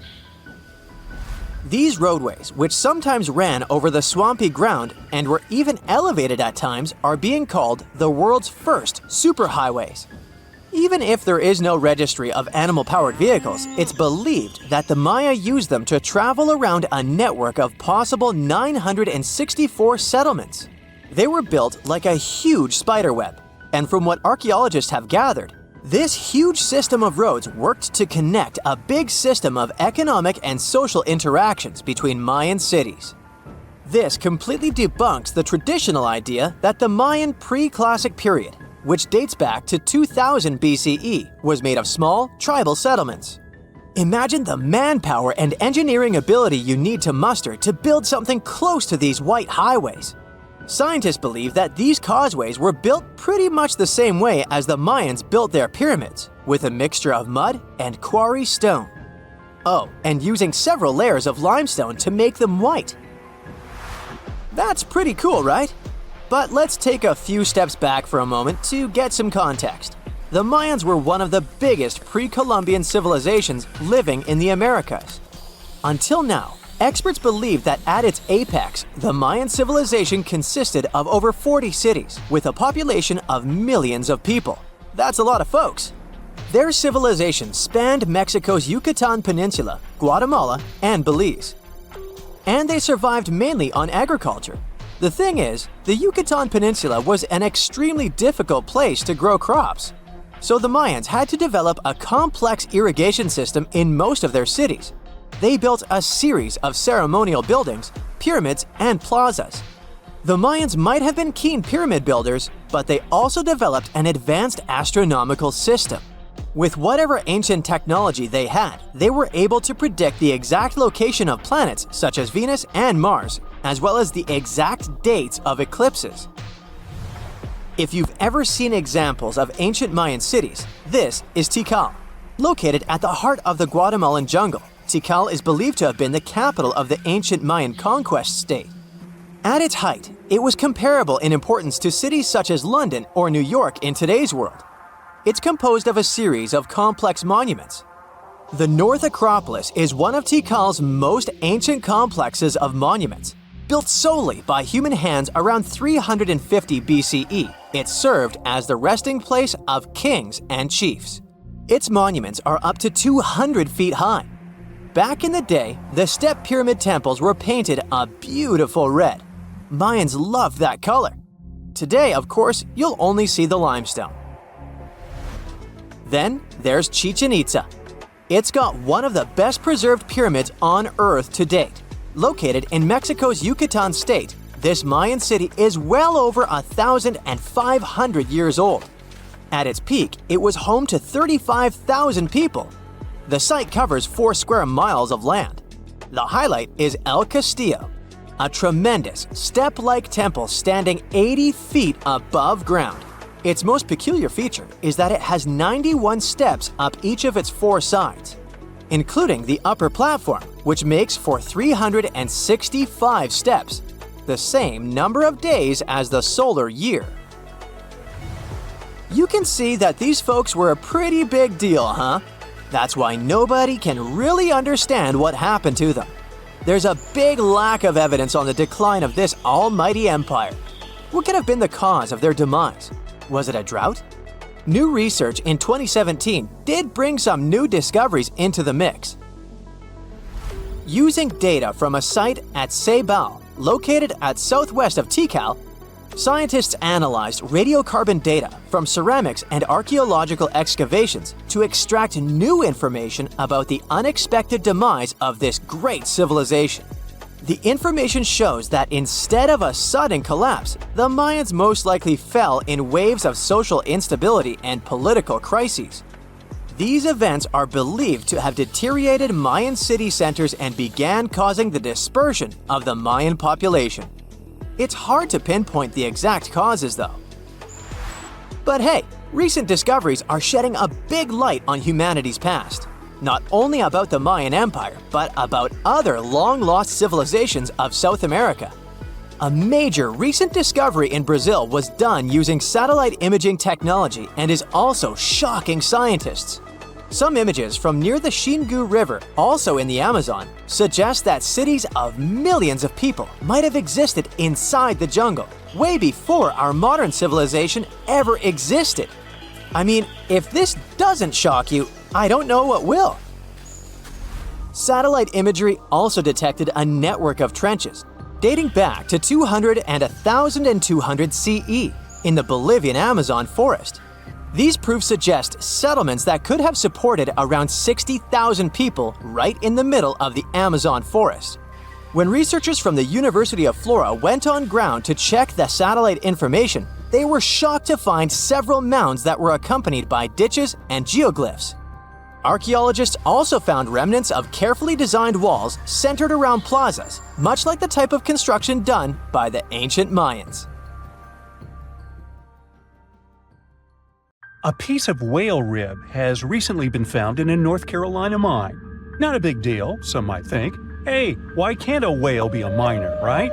These roadways, which sometimes ran over the swampy ground and were even elevated at times, are being called the world's first superhighways. Even if there is no registry of animal-powered vehicles, it's believed that the Maya used them to travel around a network of possible 964 settlements. They were built like a huge spiderweb, and from what archaeologists have gathered, this huge system of roads worked to connect a big system of economic and social interactions between Mayan cities. This completely debunks the traditional idea that the Mayan pre-classic period, which dates back to 2000 BCE, was made of small, tribal settlements. Imagine the manpower and engineering ability you need to muster to build something close to these white highways. Scientists believe that these causeways were built pretty much the same way as the Mayans built their pyramids, with a mixture of mud and quarry stone. Oh, and using several layers of limestone to make them white. That's pretty cool, right? But let's take a few steps back for a moment to get some context. The Mayans were one of the biggest pre-Columbian civilizations living in the Americas. Until now, experts believe that at its apex, the Mayan civilization consisted of over 40 cities with a population of millions of people. That's a lot of folks. Their civilization spanned Mexico's Yucatan Peninsula, Guatemala, and Belize. And they survived mainly on agriculture. The thing is, the Yucatan Peninsula was an extremely difficult place to grow crops. So the Mayans had to develop a complex irrigation system in most of their cities. They built a series of ceremonial buildings, pyramids, and plazas. The Mayans might have been keen pyramid builders, but they also developed an advanced astronomical system. With whatever ancient technology they had, they were able to predict the exact location of planets such as Venus and Mars, as well as the exact dates of eclipses. If you've ever seen examples of ancient Mayan cities, this is Tikal. Located at the heart of the Guatemalan jungle, Tikal is believed to have been the capital of the ancient Mayan conquest state. At its height, it was comparable in importance to cities such as London or New York in today's world. It's composed of a series of complex monuments. The North Acropolis is one of Tikal's most ancient complexes of monuments. Built solely by human hands around 350 BCE, it served as the resting place of kings and chiefs. Its monuments are up to 200 feet high. Back in the day, the step pyramid temples were painted a beautiful red. Mayans loved that color. Today, of course, you'll only see the limestone. Then there's Chichen Itza. It's got one of the best preserved pyramids on Earth to date. Located in Mexico's Yucatan state, this Mayan city is well over 1,500 years old. At its peak, it was home to 35,000 people. The site covers 4 square miles of land. The highlight is El Castillo, a tremendous step-like temple standing 80 feet above ground. Its most peculiar feature is that it has 91 steps up each of its 4 sides, including the upper platform, which makes for 365 steps, the same number of days as the solar year. You can see that these folks were a pretty big deal, huh? That's why nobody can really understand what happened to them. There's a big lack of evidence on the decline of this almighty empire. What could have been the cause of their demise? Was it a drought? New research in 2017 did bring some new discoveries into the mix. Using data from a site at Ceibal, located at southwest of Tikal, scientists analyzed radiocarbon data from ceramics and archaeological excavations to extract new information about the unexpected demise of this great civilization. The information shows that instead of a sudden collapse, the Mayans most likely fell in waves of social instability and political crises. These events are believed to have deteriorated Mayan city centers and began causing the dispersion of the Mayan population. It's hard to pinpoint the exact causes, though. But hey, recent discoveries are shedding a big light on humanity's past. Not only about the Mayan Empire, but about other long-lost civilizations of South America. A major recent discovery in Brazil was done using satellite imaging technology and is also shocking scientists. Some images from near the Xingu River, also in the Amazon, suggest that cities of millions of people might have existed inside the jungle, way before our modern civilization ever existed. I mean, if this doesn't shock you, I don't know what will. Satellite imagery also detected a network of trenches dating back to 200 and 1200 CE in the Bolivian Amazon forest. These proofs suggest settlements that could have supported around 60,000 people right in the middle of the Amazon forest. When researchers from the University of Florida went on ground to check the satellite information, they were shocked to find several mounds that were accompanied by ditches and geoglyphs. Archaeologists also found remnants of carefully designed walls centered around plazas, much like the type of construction done by the ancient Mayans. A piece of whale rib has recently been found in a North Carolina mine. Not a big deal, some might think. Hey, why can't a whale be a miner, right?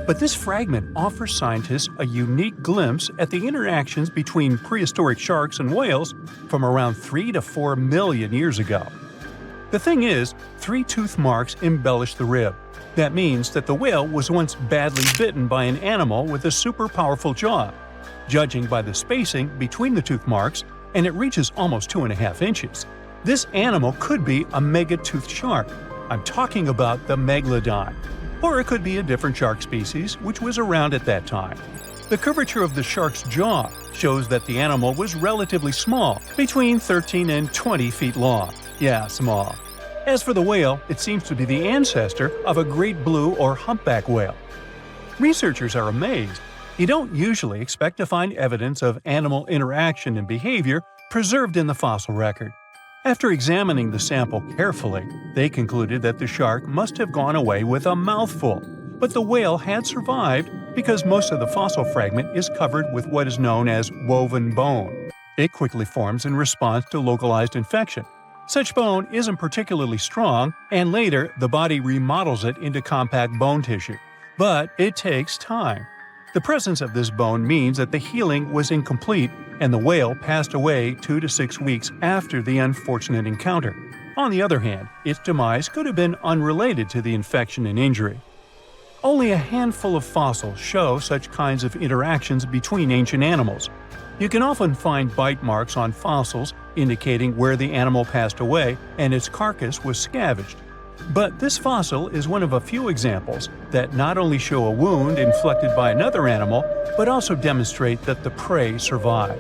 But this fragment offers scientists a unique glimpse at the interactions between prehistoric sharks and whales from around 3 to 4 million years ago. The thing is, 3 tooth marks embellish the rib. That means that the whale was once badly bitten by an animal with a super powerful jaw. Judging by the spacing between the tooth marks, and it reaches almost 2.5 inches. This animal could be a mega-toothed shark. I'm talking about the megalodon. Or it could be a different shark species which was around at that time. The curvature of the shark's jaw shows that the animal was relatively small, between 13 and 20 feet long. Yeah, small. As for the whale, it seems to be the ancestor of a great blue or humpback whale. Researchers are amazed. You don't usually expect to find evidence of animal interaction and behavior preserved in the fossil record. After examining the sample carefully, they concluded that the shark must have gone away with a mouthful, but the whale had survived because most of the fossil fragment is covered with what is known as woven bone. It quickly forms in response to localized infection. Such bone isn't particularly strong, and later the body remodels it into compact bone tissue. But it takes time. The presence of this bone means that the healing was incomplete and the whale passed away 2 to 6 weeks after the unfortunate encounter. On the other hand, its demise could have been unrelated to the infection and injury. Only a handful of fossils show such kinds of interactions between ancient animals. You can often find bite marks on fossils indicating where the animal passed away and its carcass was scavenged. But this fossil is one of a few examples that not only show a wound inflicted by another animal, but also demonstrate that the prey survived.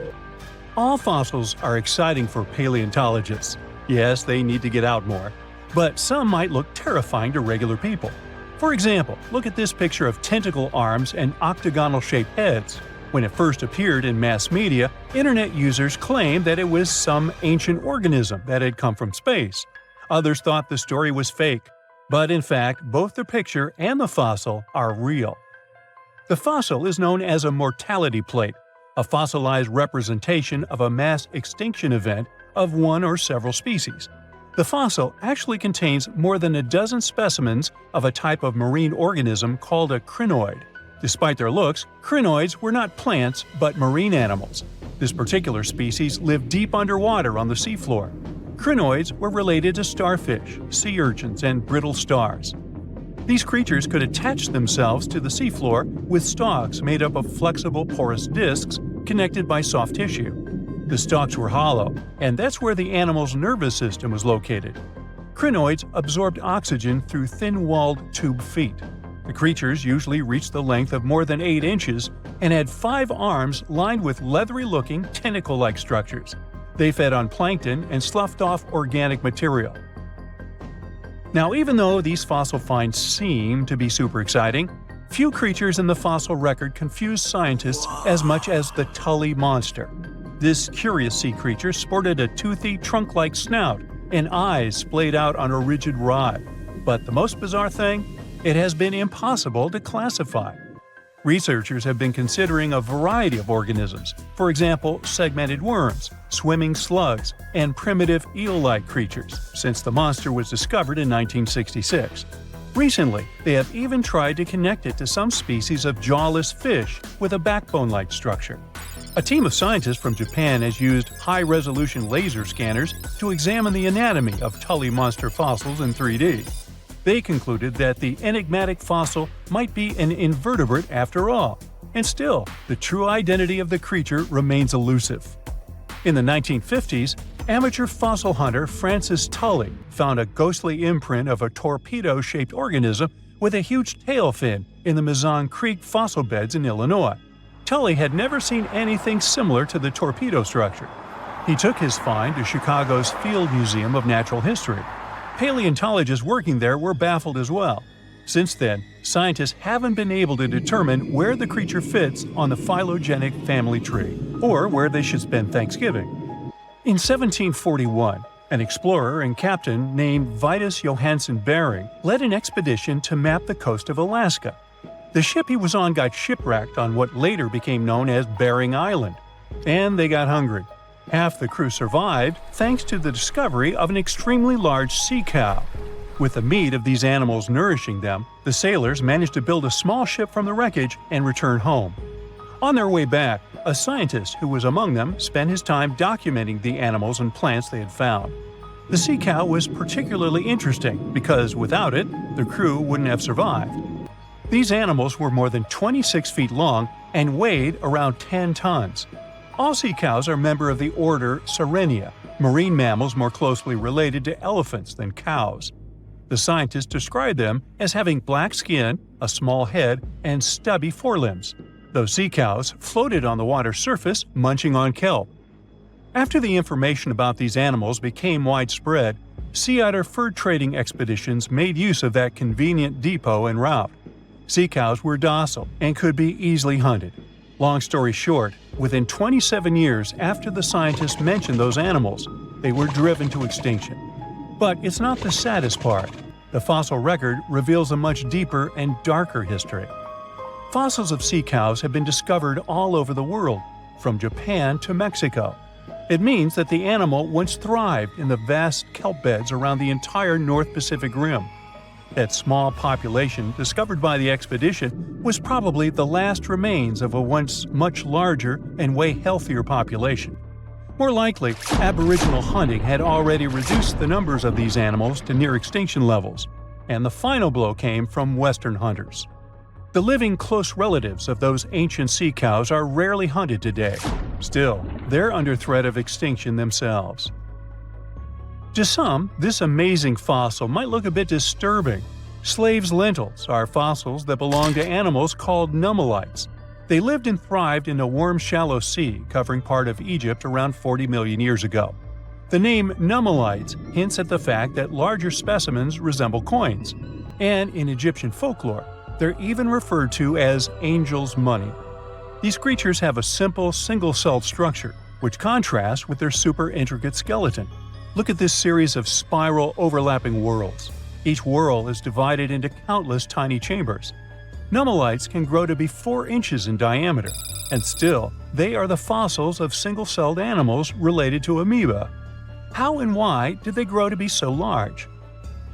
All fossils are exciting for paleontologists. Yes, they need to get out more. But some might look terrifying to regular people. For example, look at this picture of tentacle arms and octagonal-shaped heads. When it first appeared in mass media, internet users claimed that it was some ancient organism that had come from space. Others thought the story was fake, but in fact, both the picture and the fossil are real. The fossil is known as a mortality plate, a fossilized representation of a mass extinction event of one or several species. The fossil actually contains more than a dozen specimens of a type of marine organism called a crinoid. Despite their looks, crinoids were not plants but marine animals. This particular species lived deep underwater on the seafloor. Crinoids were related to starfish, sea urchins, and brittle stars. These creatures could attach themselves to the seafloor with stalks made up of flexible porous discs connected by soft tissue. The stalks were hollow, and that's where the animal's nervous system was located. Crinoids absorbed oxygen through thin-walled tube feet. The creatures usually reached the length of more than 8 inches and had 5 arms lined with leathery-looking tentacle-like structures. They fed on plankton and sloughed off organic material. Now, even though these fossil finds seem to be super exciting, few creatures in the fossil record confuse scientists as much as the Tully monster. This curious sea creature sported a toothy, trunk-like snout and eyes splayed out on a rigid rod. But the most bizarre thing? It has been impossible to classify. Researchers have been considering a variety of organisms, for example, segmented worms, swimming slugs, and primitive eel-like creatures, since the monster was discovered in 1966. Recently, they have even tried to connect it to some species of jawless fish with a backbone-like structure. A team of scientists from Japan has used high-resolution laser scanners to examine the anatomy of Tully monster fossils in 3D. They concluded that the enigmatic fossil might be an invertebrate after all, and still, the true identity of the creature remains elusive. In the 1950s, amateur fossil hunter Francis Tully found a ghostly imprint of a torpedo-shaped organism with a huge tail fin in the Mazon Creek fossil beds in Illinois. Tully had never seen anything similar to the torpedo structure. He took his find to Chicago's Field Museum of Natural History. Paleontologists working there were baffled as well. Since then, scientists haven't been able to determine where the creature fits on the phylogenetic family tree, or where they should spend Thanksgiving. In 1741, an explorer and captain named Vitus Johansen Bering led an expedition to map the coast of Alaska. The ship he was on got shipwrecked on what later became known as Bering Island, and they got hungry. Half the crew survived thanks to the discovery of an extremely large sea cow. With the meat of these animals nourishing them, the sailors managed to build a small ship from the wreckage and return home. On their way back, a scientist who was among them spent his time documenting the animals and plants they had found. The sea cow was particularly interesting because without it, the crew wouldn't have survived. These animals were more than 26 feet long and weighed around 10 tons. All sea cows are member of the order Sirenia, marine mammals more closely related to elephants than cows. The scientists described them as having black skin, a small head, and stubby forelimbs. Those sea cows floated on the water's surface, munching on kelp. After the information about these animals became widespread, sea otter fur trading expeditions made use of that convenient depot en route. Sea cows were docile and could be easily hunted. Long story short, within 27 years after the scientists mentioned those animals, they were driven to extinction. But it's not the saddest part. The fossil record reveals a much deeper and darker history. Fossils of sea cows have been discovered all over the world, from Japan to Mexico. It means that the animal once thrived in the vast kelp beds around the entire North Pacific Rim. That small population discovered by the expedition was probably the last remains of a once much larger and way healthier population. More likely, Aboriginal hunting had already reduced the numbers of these animals to near extinction levels, and the final blow came from Western hunters. The living close relatives of those ancient sea cows are rarely hunted today. Still, they're under threat of extinction themselves. To some, this amazing fossil might look a bit disturbing. Slaves' lentils are fossils that belong to animals called nummelites. They lived and thrived in a warm, shallow sea covering part of Egypt around 40 million years ago. The name nummelites hints at the fact that larger specimens resemble coins, and in Egyptian folklore, they're even referred to as angel's money. These creatures have a simple, single-celled structure, which contrasts with their super intricate skeleton. Look at this series of spiral overlapping whorls. Each whorl is divided into countless tiny chambers. Nummelites can grow to be 4 inches in diameter, and still, they are the fossils of single-celled animals related to amoeba. How and why did they grow to be so large?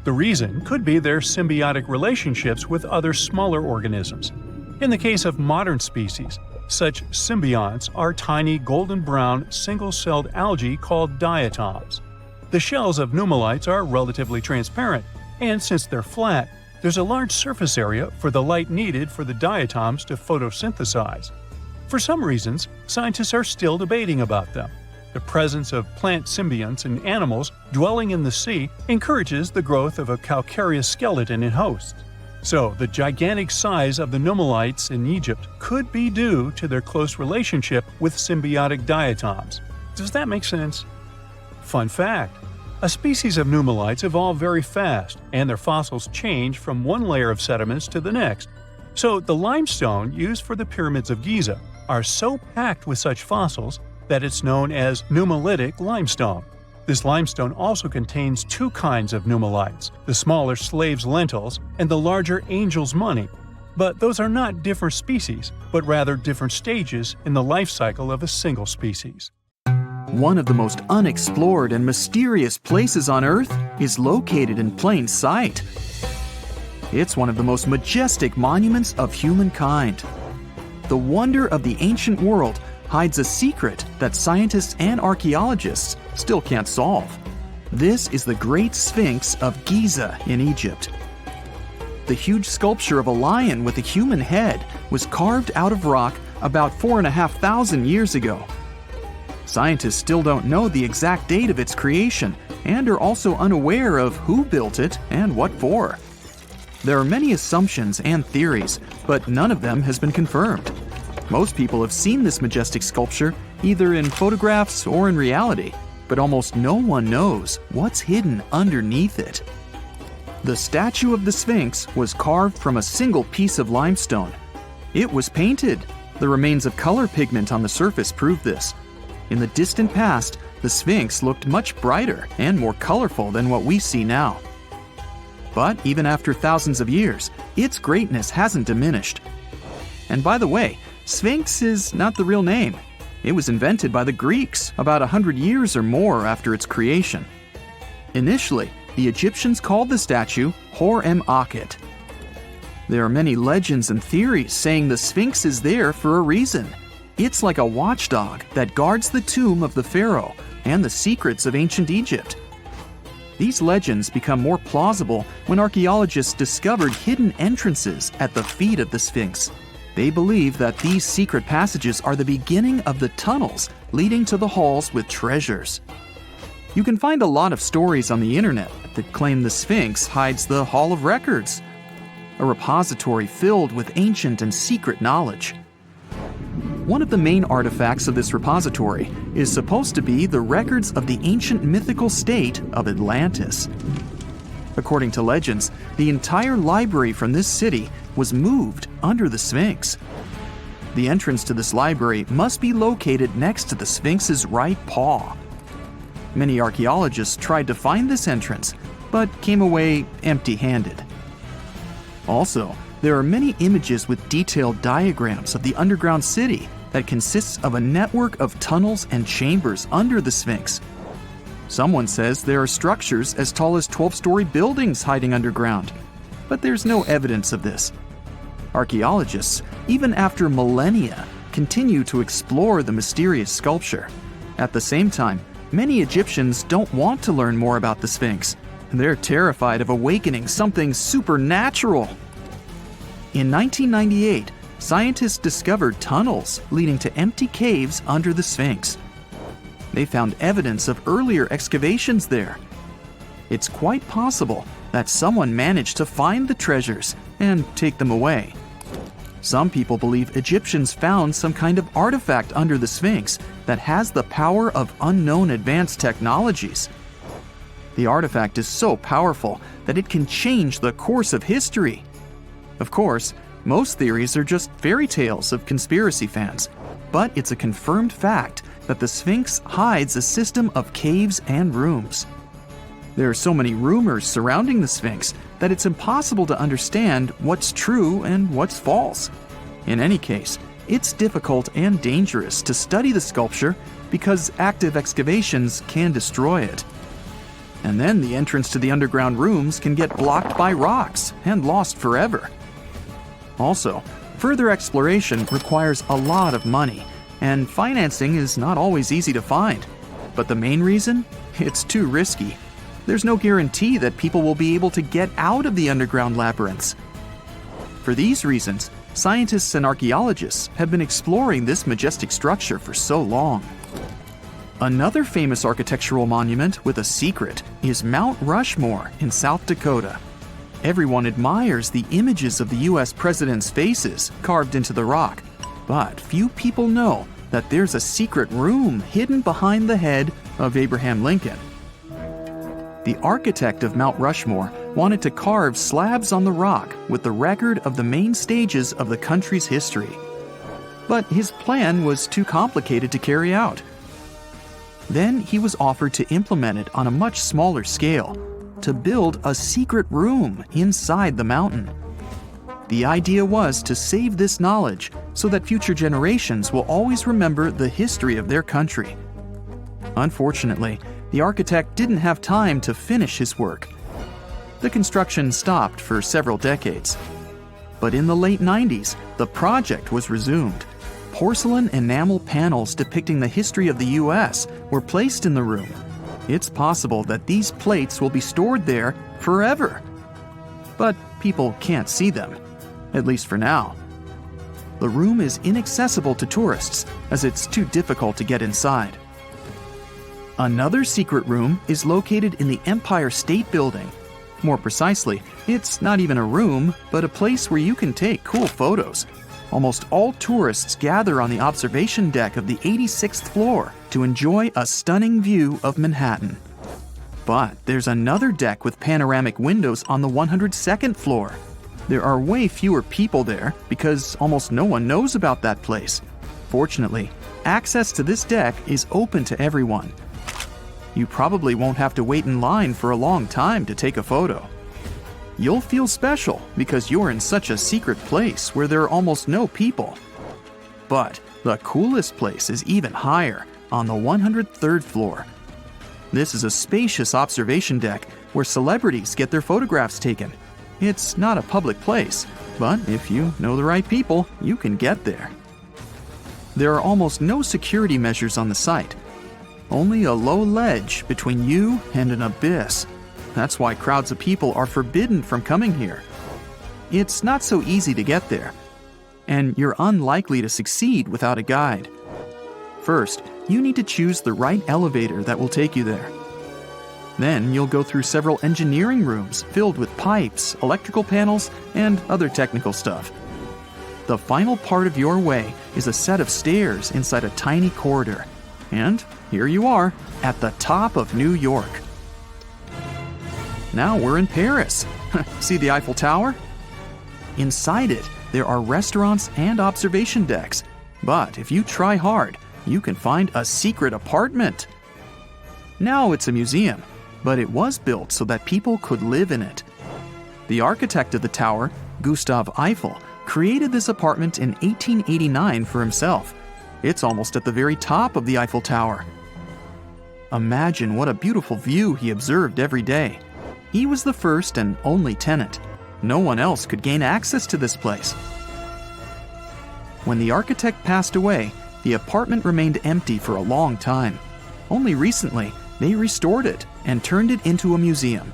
The reason could be their symbiotic relationships with other smaller organisms. In the case of modern species, such symbionts are tiny golden-brown single-celled algae called diatoms. The shells of nummelites are relatively transparent, and since they're flat, there's a large surface area for the light needed for the diatoms to photosynthesize. For some reasons, scientists are still debating about them. The presence of plant symbionts in animals dwelling in the sea encourages the growth of a calcareous skeleton in hosts. So, the gigantic size of the nummelites in Egypt could be due to their close relationship with symbiotic diatoms. Does that make sense? Fun fact: A species of nummulites evolve very fast, and their fossils change from one layer of sediments to the next. So the limestone used for the pyramids of Giza are so packed with such fossils that it's known as nummulitic limestone. This limestone also contains two kinds of nummulites, the smaller slave's lentils and the larger angel's money. But those are not different species, but rather different stages in the life cycle of a single species. One of the most unexplored and mysterious places on Earth is located in plain sight. It's one of the most majestic monuments of humankind. The wonder of the ancient world hides a secret that scientists and archaeologists still can't solve. This is the Great Sphinx of Giza in Egypt. The huge sculpture of a lion with a human head was carved out of rock about 4,500 years ago. Scientists still don't know the exact date of its creation and are also unaware of who built it and what for. There are many assumptions and theories, but none of them has been confirmed. Most people have seen this majestic sculpture either in photographs or in reality, but almost no one knows what's hidden underneath it. The statue of the Sphinx was carved from a single piece of limestone. It was painted. The remains of color pigment on the surface prove this. In the distant past, the Sphinx looked much brighter and more colorful than what we see now. But even after thousands of years, its greatness hasn't diminished. And by the way, Sphinx is not the real name. It was invented by the Greeks about 100 years or more after its creation. Initially, the Egyptians called the statue Hor-em-Akhet. There are many legends and theories saying the Sphinx is there for a reason. It's like a watchdog that guards the tomb of the pharaoh and the secrets of ancient Egypt. These legends become more plausible when archaeologists discovered hidden entrances at the feet of the Sphinx. They believe that these secret passages are the beginning of the tunnels leading to the halls with treasures. You can find a lot of stories on the internet that claim the Sphinx hides the Hall of Records, a repository filled with ancient and secret knowledge. One of the main artifacts of this repository is supposed to be the records of the ancient mythical state of Atlantis. According to legends, the entire library from this city was moved under the Sphinx. The entrance to this library must be located next to the Sphinx's right paw. Many archaeologists tried to find this entrance, but came away empty-handed. Also, there are many images with detailed diagrams of the underground city that consists of a network of tunnels and chambers under the Sphinx. Someone says there are structures as tall as 12-story buildings hiding underground, but there's no evidence of this. Archaeologists, even after millennia, continue to explore the mysterious sculpture. At the same time, many Egyptians don't want to learn more about the Sphinx. They're terrified of awakening something supernatural. In 1998, scientists discovered tunnels leading to empty caves under the Sphinx. They found evidence of earlier excavations there. It's quite possible that someone managed to find the treasures and take them away. Some people believe Egyptians found some kind of artifact under the Sphinx that has the power of unknown advanced technologies. The artifact is so powerful that it can change the course of history. Of course, most theories are just fairy tales of conspiracy fans, but it's a confirmed fact that the Sphinx hides a system of caves and rooms. There are so many rumors surrounding the Sphinx that it's impossible to understand what's true and what's false. In any case, it's difficult and dangerous to study the sculpture because active excavations can destroy it. And then the entrance to the underground rooms can get blocked by rocks and lost forever. Also, further exploration requires a lot of money, and financing is not always easy to find. But the main reason? It's too risky. There's no guarantee that people will be able to get out of the underground labyrinths. For these reasons, scientists and archaeologists have been exploring this majestic structure for so long. Another famous architectural monument with a secret is Mount Rushmore in South Dakota. Everyone admires the images of the U.S. presidents' faces carved into the rock, but few people know that there's a secret room hidden behind the head of Abraham Lincoln. The architect of Mount Rushmore wanted to carve slabs on the rock with the record of the main stages of the country's history. But his plan was too complicated to carry out. Then he was offered to implement it on a much smaller scale, to build a secret room inside the mountain. The idea was to save this knowledge so that future generations will always remember the history of their country. Unfortunately, the architect didn't have time to finish his work. The construction stopped for several decades. But in the late 90s, the project was resumed. Porcelain enamel panels depicting the history of the U.S. were placed in the room. It's possible that these plates will be stored there forever. But people can't see them, at least for now. The room is inaccessible to tourists as it's too difficult to get inside. Another secret room is located in the Empire State Building. More precisely, it's not even a room, but a place where you can take cool photos. Almost all tourists gather on the observation deck of the 86th floor to enjoy a stunning view of Manhattan. But there's another deck with panoramic windows on the 102nd floor. There are way fewer people there because almost no one knows about that place. Fortunately, access to this deck is open to everyone. You probably won't have to wait in line for a long time to take a photo. You'll feel special because you're in such a secret place where there are almost no people. But the coolest place is even higher, on the 103rd floor. This is a spacious observation deck where celebrities get their photographs taken. It's not a public place, but if you know the right people, you can get there. There are almost no security measures on the site. Only a low ledge between you and an abyss. That's why crowds of people are forbidden from coming here. It's not so easy to get there, and you're unlikely to succeed without a guide. First, you need to choose the right elevator that will take you there. Then you'll go through several engineering rooms filled with pipes, electrical panels, and other technical stuff. The final part of your way is a set of stairs inside a tiny corridor. And here you are, at the top of New York. Now we're in Paris. See the Eiffel Tower? Inside it, there are restaurants and observation decks. But if you try hard, you can find a secret apartment. Now it's a museum, but it was built so that people could live in it. The architect of the tower, Gustav Eiffel, created this apartment in 1889 for himself. It's almost at the very top of the Eiffel Tower. Imagine what a beautiful view he observed every day. He was the first and only tenant. No one else could gain access to this place. When the architect passed away, the apartment remained empty for a long time. Only recently, they restored it and turned it into a museum.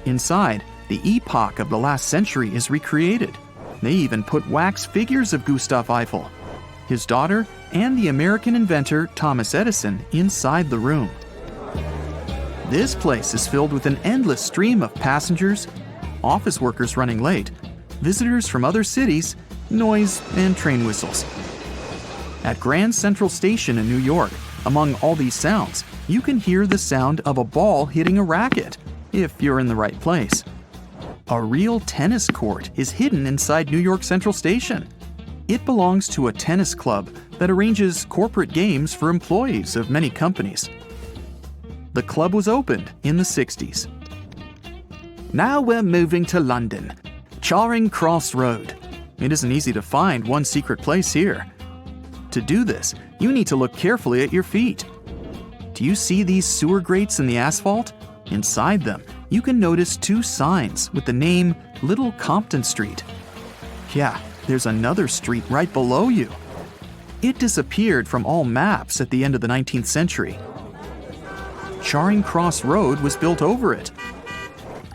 Inside, the epoch of the last century is recreated. They even put wax figures of Gustav Eiffel, his daughter, and the American inventor Thomas Edison inside the room. This place is filled with an endless stream of passengers, office workers running late, visitors from other cities, noise, and train whistles. At Grand Central Station in New York, among all these sounds, you can hear the sound of a ball hitting a racket, if you're in the right place. A real tennis court is hidden inside New York Central Station. It belongs to a tennis club that arranges corporate games for employees of many companies. The club was opened in the 60s. Now we're moving to London, Charing Cross Road. It isn't easy to find one secret place here. To do this, you need to look carefully at your feet. Do you see these sewer grates in the asphalt? Inside them, you can notice two signs with the name Little Compton Street. Yeah, there's another street right below you. It disappeared from all maps at the end of the 19th century. Charing Cross Road was built over it.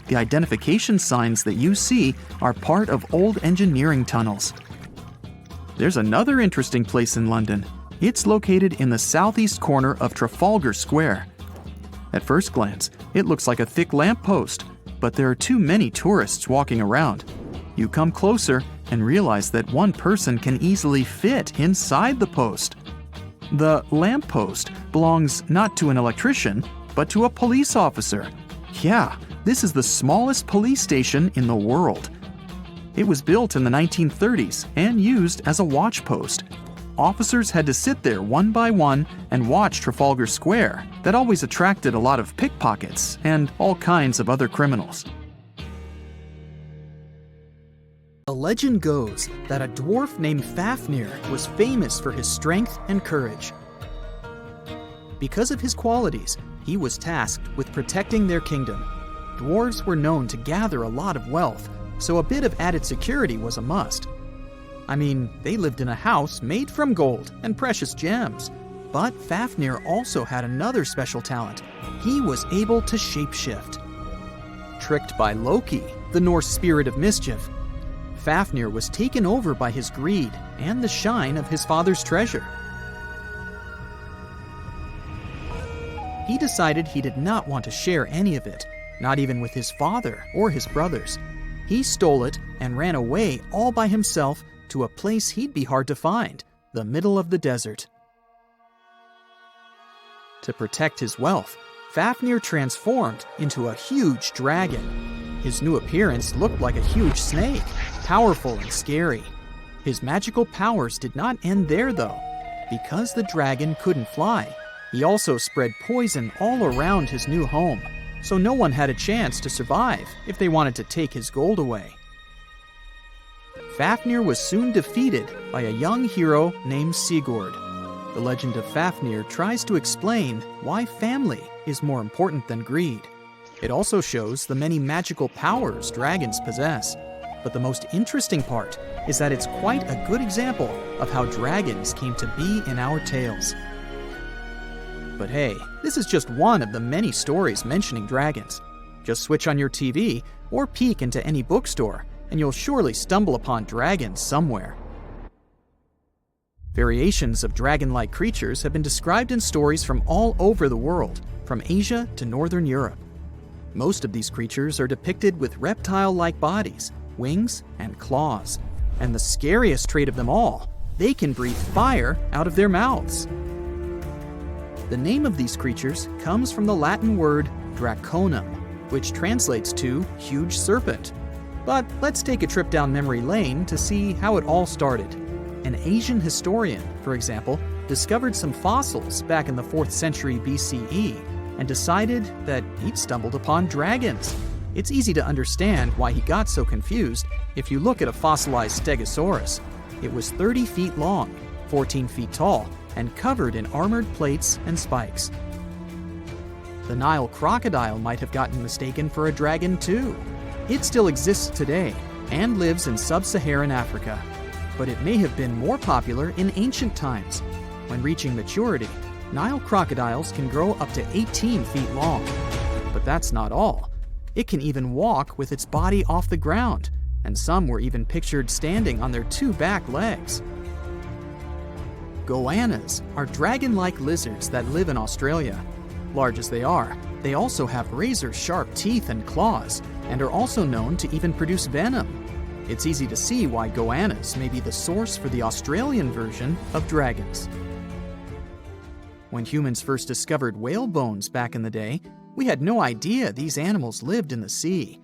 The identification signs that you see are part of old engineering tunnels. There's another interesting place in London. It's located in the southeast corner of Trafalgar Square. At first glance, it looks like a thick lamppost, but there are too many tourists walking around. You come closer and realize that one person can easily fit inside the post. The lamppost belongs not to an electrician, but to a police officer. Yeah, this is the smallest police station in the world. It was built in the 1930s and used as a watch post. Officers had to sit there one by one and watch Trafalgar Square. That always attracted a lot of pickpockets and all kinds of other criminals. The legend goes that a dwarf named Fafnir was famous for his strength and courage. Because of his qualities, he was tasked with protecting their kingdom. Dwarves were known to gather a lot of wealth, so a bit of added security was a must. I mean, they lived in a house made from gold and precious gems. But Fafnir also had another special talent. He was able to shapeshift. Tricked by Loki, the Norse spirit of mischief, Fafnir was taken over by his greed and the shine of his father's treasure. He decided he did not want to share any of it, not even with his father or his brothers. He stole it and ran away all by himself to a place he'd be hard to find, the middle of the desert. To protect his wealth, Fafnir transformed into a huge dragon. His new appearance looked like a huge snake, powerful and scary. His magical powers did not end there, though. Because the dragon couldn't fly, he also spread poison all around his new home, so no one had a chance to survive if they wanted to take his gold away. Fafnir was soon defeated by a young hero named Sigurd. The legend of Fafnir tries to explain why family is more important than greed. It also shows the many magical powers dragons possess. But the most interesting part is that it's quite a good example of how dragons came to be in our tales. But hey, this is just one of the many stories mentioning dragons. Just switch on your TV or peek into any bookstore, and you'll surely stumble upon dragons somewhere. Variations of dragon-like creatures have been described in stories from all over the world, from Asia to Northern Europe. Most of these creatures are depicted with reptile-like bodies, wings, and claws. And the scariest trait of them all, they can breathe fire out of their mouths. The name of these creatures comes from the Latin word draconum, which translates to huge serpent. But let's take a trip down memory lane to see how it all started. An Asian historian, for example, discovered some fossils back in the 4th century BCE and decided that he'd stumbled upon dragons. It's easy to understand why he got so confused if you look at a fossilized stegosaurus. It was 30 feet long, 14 feet tall, and covered in armored plates and spikes. The Nile crocodile might have gotten mistaken for a dragon too. It still exists today and lives in sub-Saharan Africa. But it may have been more popular in ancient times. When reaching maturity, Nile crocodiles can grow up to 18 feet long. But that's not all. It can even walk with its body off the ground, and some were even pictured standing on their 2 back legs. Goannas are dragon-like lizards that live in Australia. Large as they are, they also have razor-sharp teeth and claws, and are also known to even produce venom. It's easy to see why goannas may be the source for the Australian version of dragons. When humans first discovered whale bones back in the day, we had no idea these animals lived in the sea.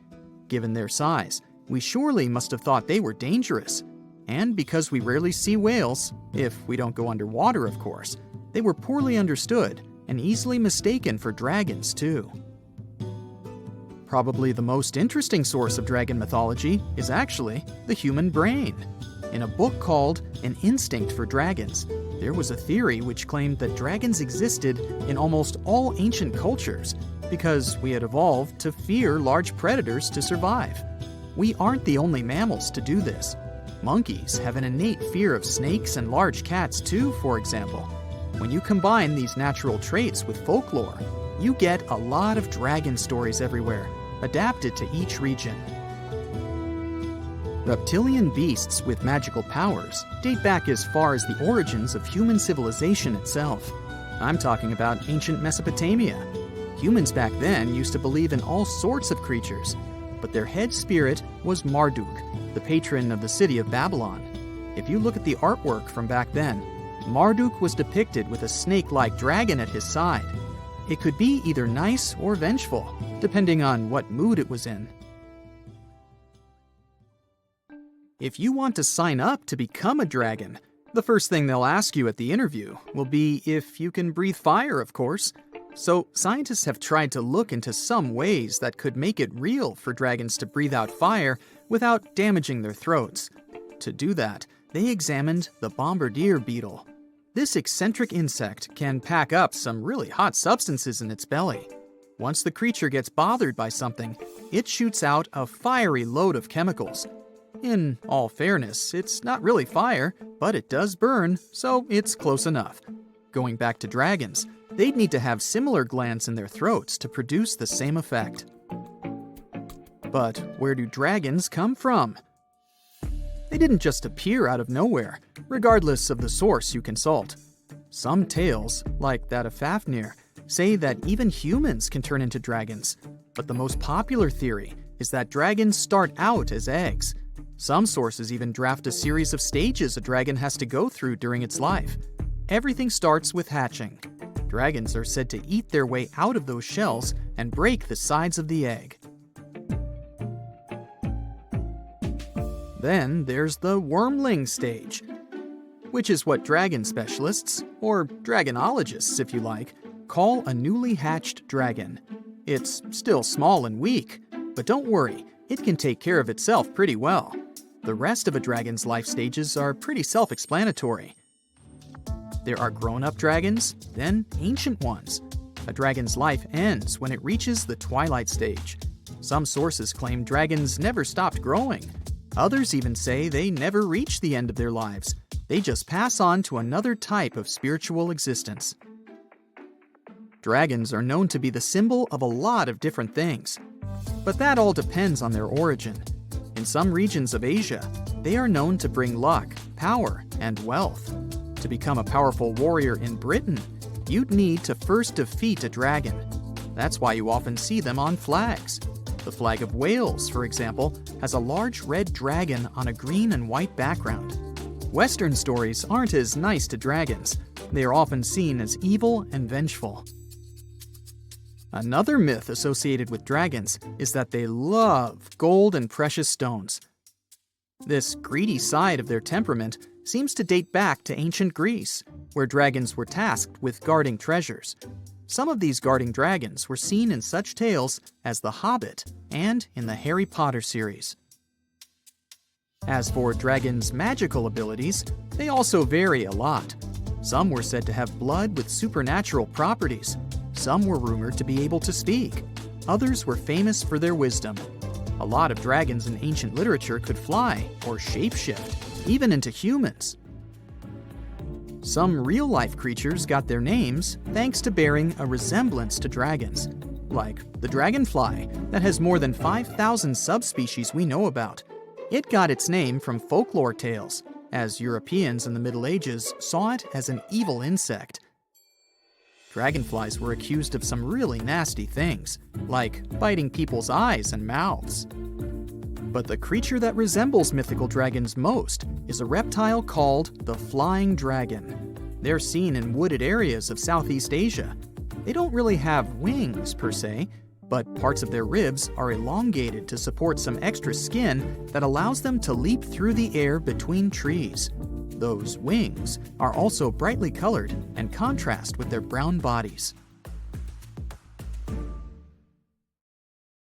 Given their size, we surely must have thought they were dangerous. And because we rarely see whales, if we don't go underwater of course, they were poorly understood and easily mistaken for dragons too. Probably the most interesting source of dragon mythology is actually the human brain. In a book called An Instinct for Dragons, there was a theory which claimed that dragons existed in almost all ancient cultures because we had evolved to fear large predators to survive. We aren't the only mammals to do this. Monkeys have an innate fear of snakes and large cats too, for example. When you combine these natural traits with folklore, you get a lot of dragon stories everywhere, adapted to each region. Reptilian beasts with magical powers date back as far as the origins of human civilization itself. I'm talking about ancient Mesopotamia. Humans back then used to believe in all sorts of creatures, but their head spirit was Marduk, the patron of the city of Babylon. If you look at the artwork from back then, Marduk was depicted with a snake-like dragon at his side. It could be either nice or vengeful, depending on what mood it was in. If you want to sign up to become a dragon, the first thing they'll ask you at the interview will be if you can breathe fire, of course. So scientists have tried to look into some ways that could make it real for dragons to breathe out fire without damaging their throats. To do that, they examined the bombardier beetle. This eccentric insect can pack up some really hot substances in its belly. Once the creature gets bothered by something, it shoots out a fiery load of chemicals. In all fairness, it's not really fire, but it does burn, so it's close enough. Going back to dragons, they'd need to have similar glands in their throats to produce the same effect. But where do dragons come from? They didn't just appear out of nowhere, regardless of the source you consult. Some tales, like that of Fafnir, say that even humans can turn into dragons. But the most popular theory is that dragons start out as eggs. Some sources even draft a series of stages a dragon has to go through during its life. Everything starts with hatching. Dragons are said to eat their way out of those shells and break the sides of the egg. Then there's the wormling stage, which is what dragon specialists, or dragonologists if you like, call a newly hatched dragon. It's still small and weak, but don't worry, it can take care of itself pretty well. The rest of a dragon's life stages are pretty self-explanatory. There are grown-up dragons, then ancient ones. A dragon's life ends when it reaches the twilight stage. Some sources claim dragons never stopped growing. Others even say they never reach the end of their lives. They just pass on to another type of spiritual existence. Dragons are known to be the symbol of a lot of different things. But that all depends on their origin. In some regions of Asia, they are known to bring luck, power, and wealth. To become a powerful warrior in Britain, you'd need to first defeat a dragon. That's why you often see them on flags. The flag of Wales, for example, has a large red dragon on a green and white background. Western stories aren't as nice to dragons. They are often seen as evil and vengeful. Another myth associated with dragons is that they love gold and precious stones. This greedy side of their temperament seems to date back to ancient Greece, where dragons were tasked with guarding treasures. Some of these guarding dragons were seen in such tales as The Hobbit and in the Harry Potter series. As for dragons' magical abilities, they also vary a lot. Some were said to have blood with supernatural properties. Some were rumored to be able to speak. Others were famous for their wisdom. A lot of dragons in ancient literature could fly or shapeshift, even into humans. Some real-life creatures got their names thanks to bearing a resemblance to dragons, like the dragonfly that has more than 5,000 subspecies we know about. It got its name from folklore tales, as Europeans in the Middle Ages saw it as an evil insect. Dragonflies were accused of some really nasty things, like biting people's eyes and mouths. But the creature that resembles mythical dragons most is a reptile called the flying dragon. They're seen in wooded areas of Southeast Asia. They don't really have wings per se, but parts of their ribs are elongated to support some extra skin that allows them to leap through the air between trees. Those wings are also brightly colored and contrast with their brown bodies.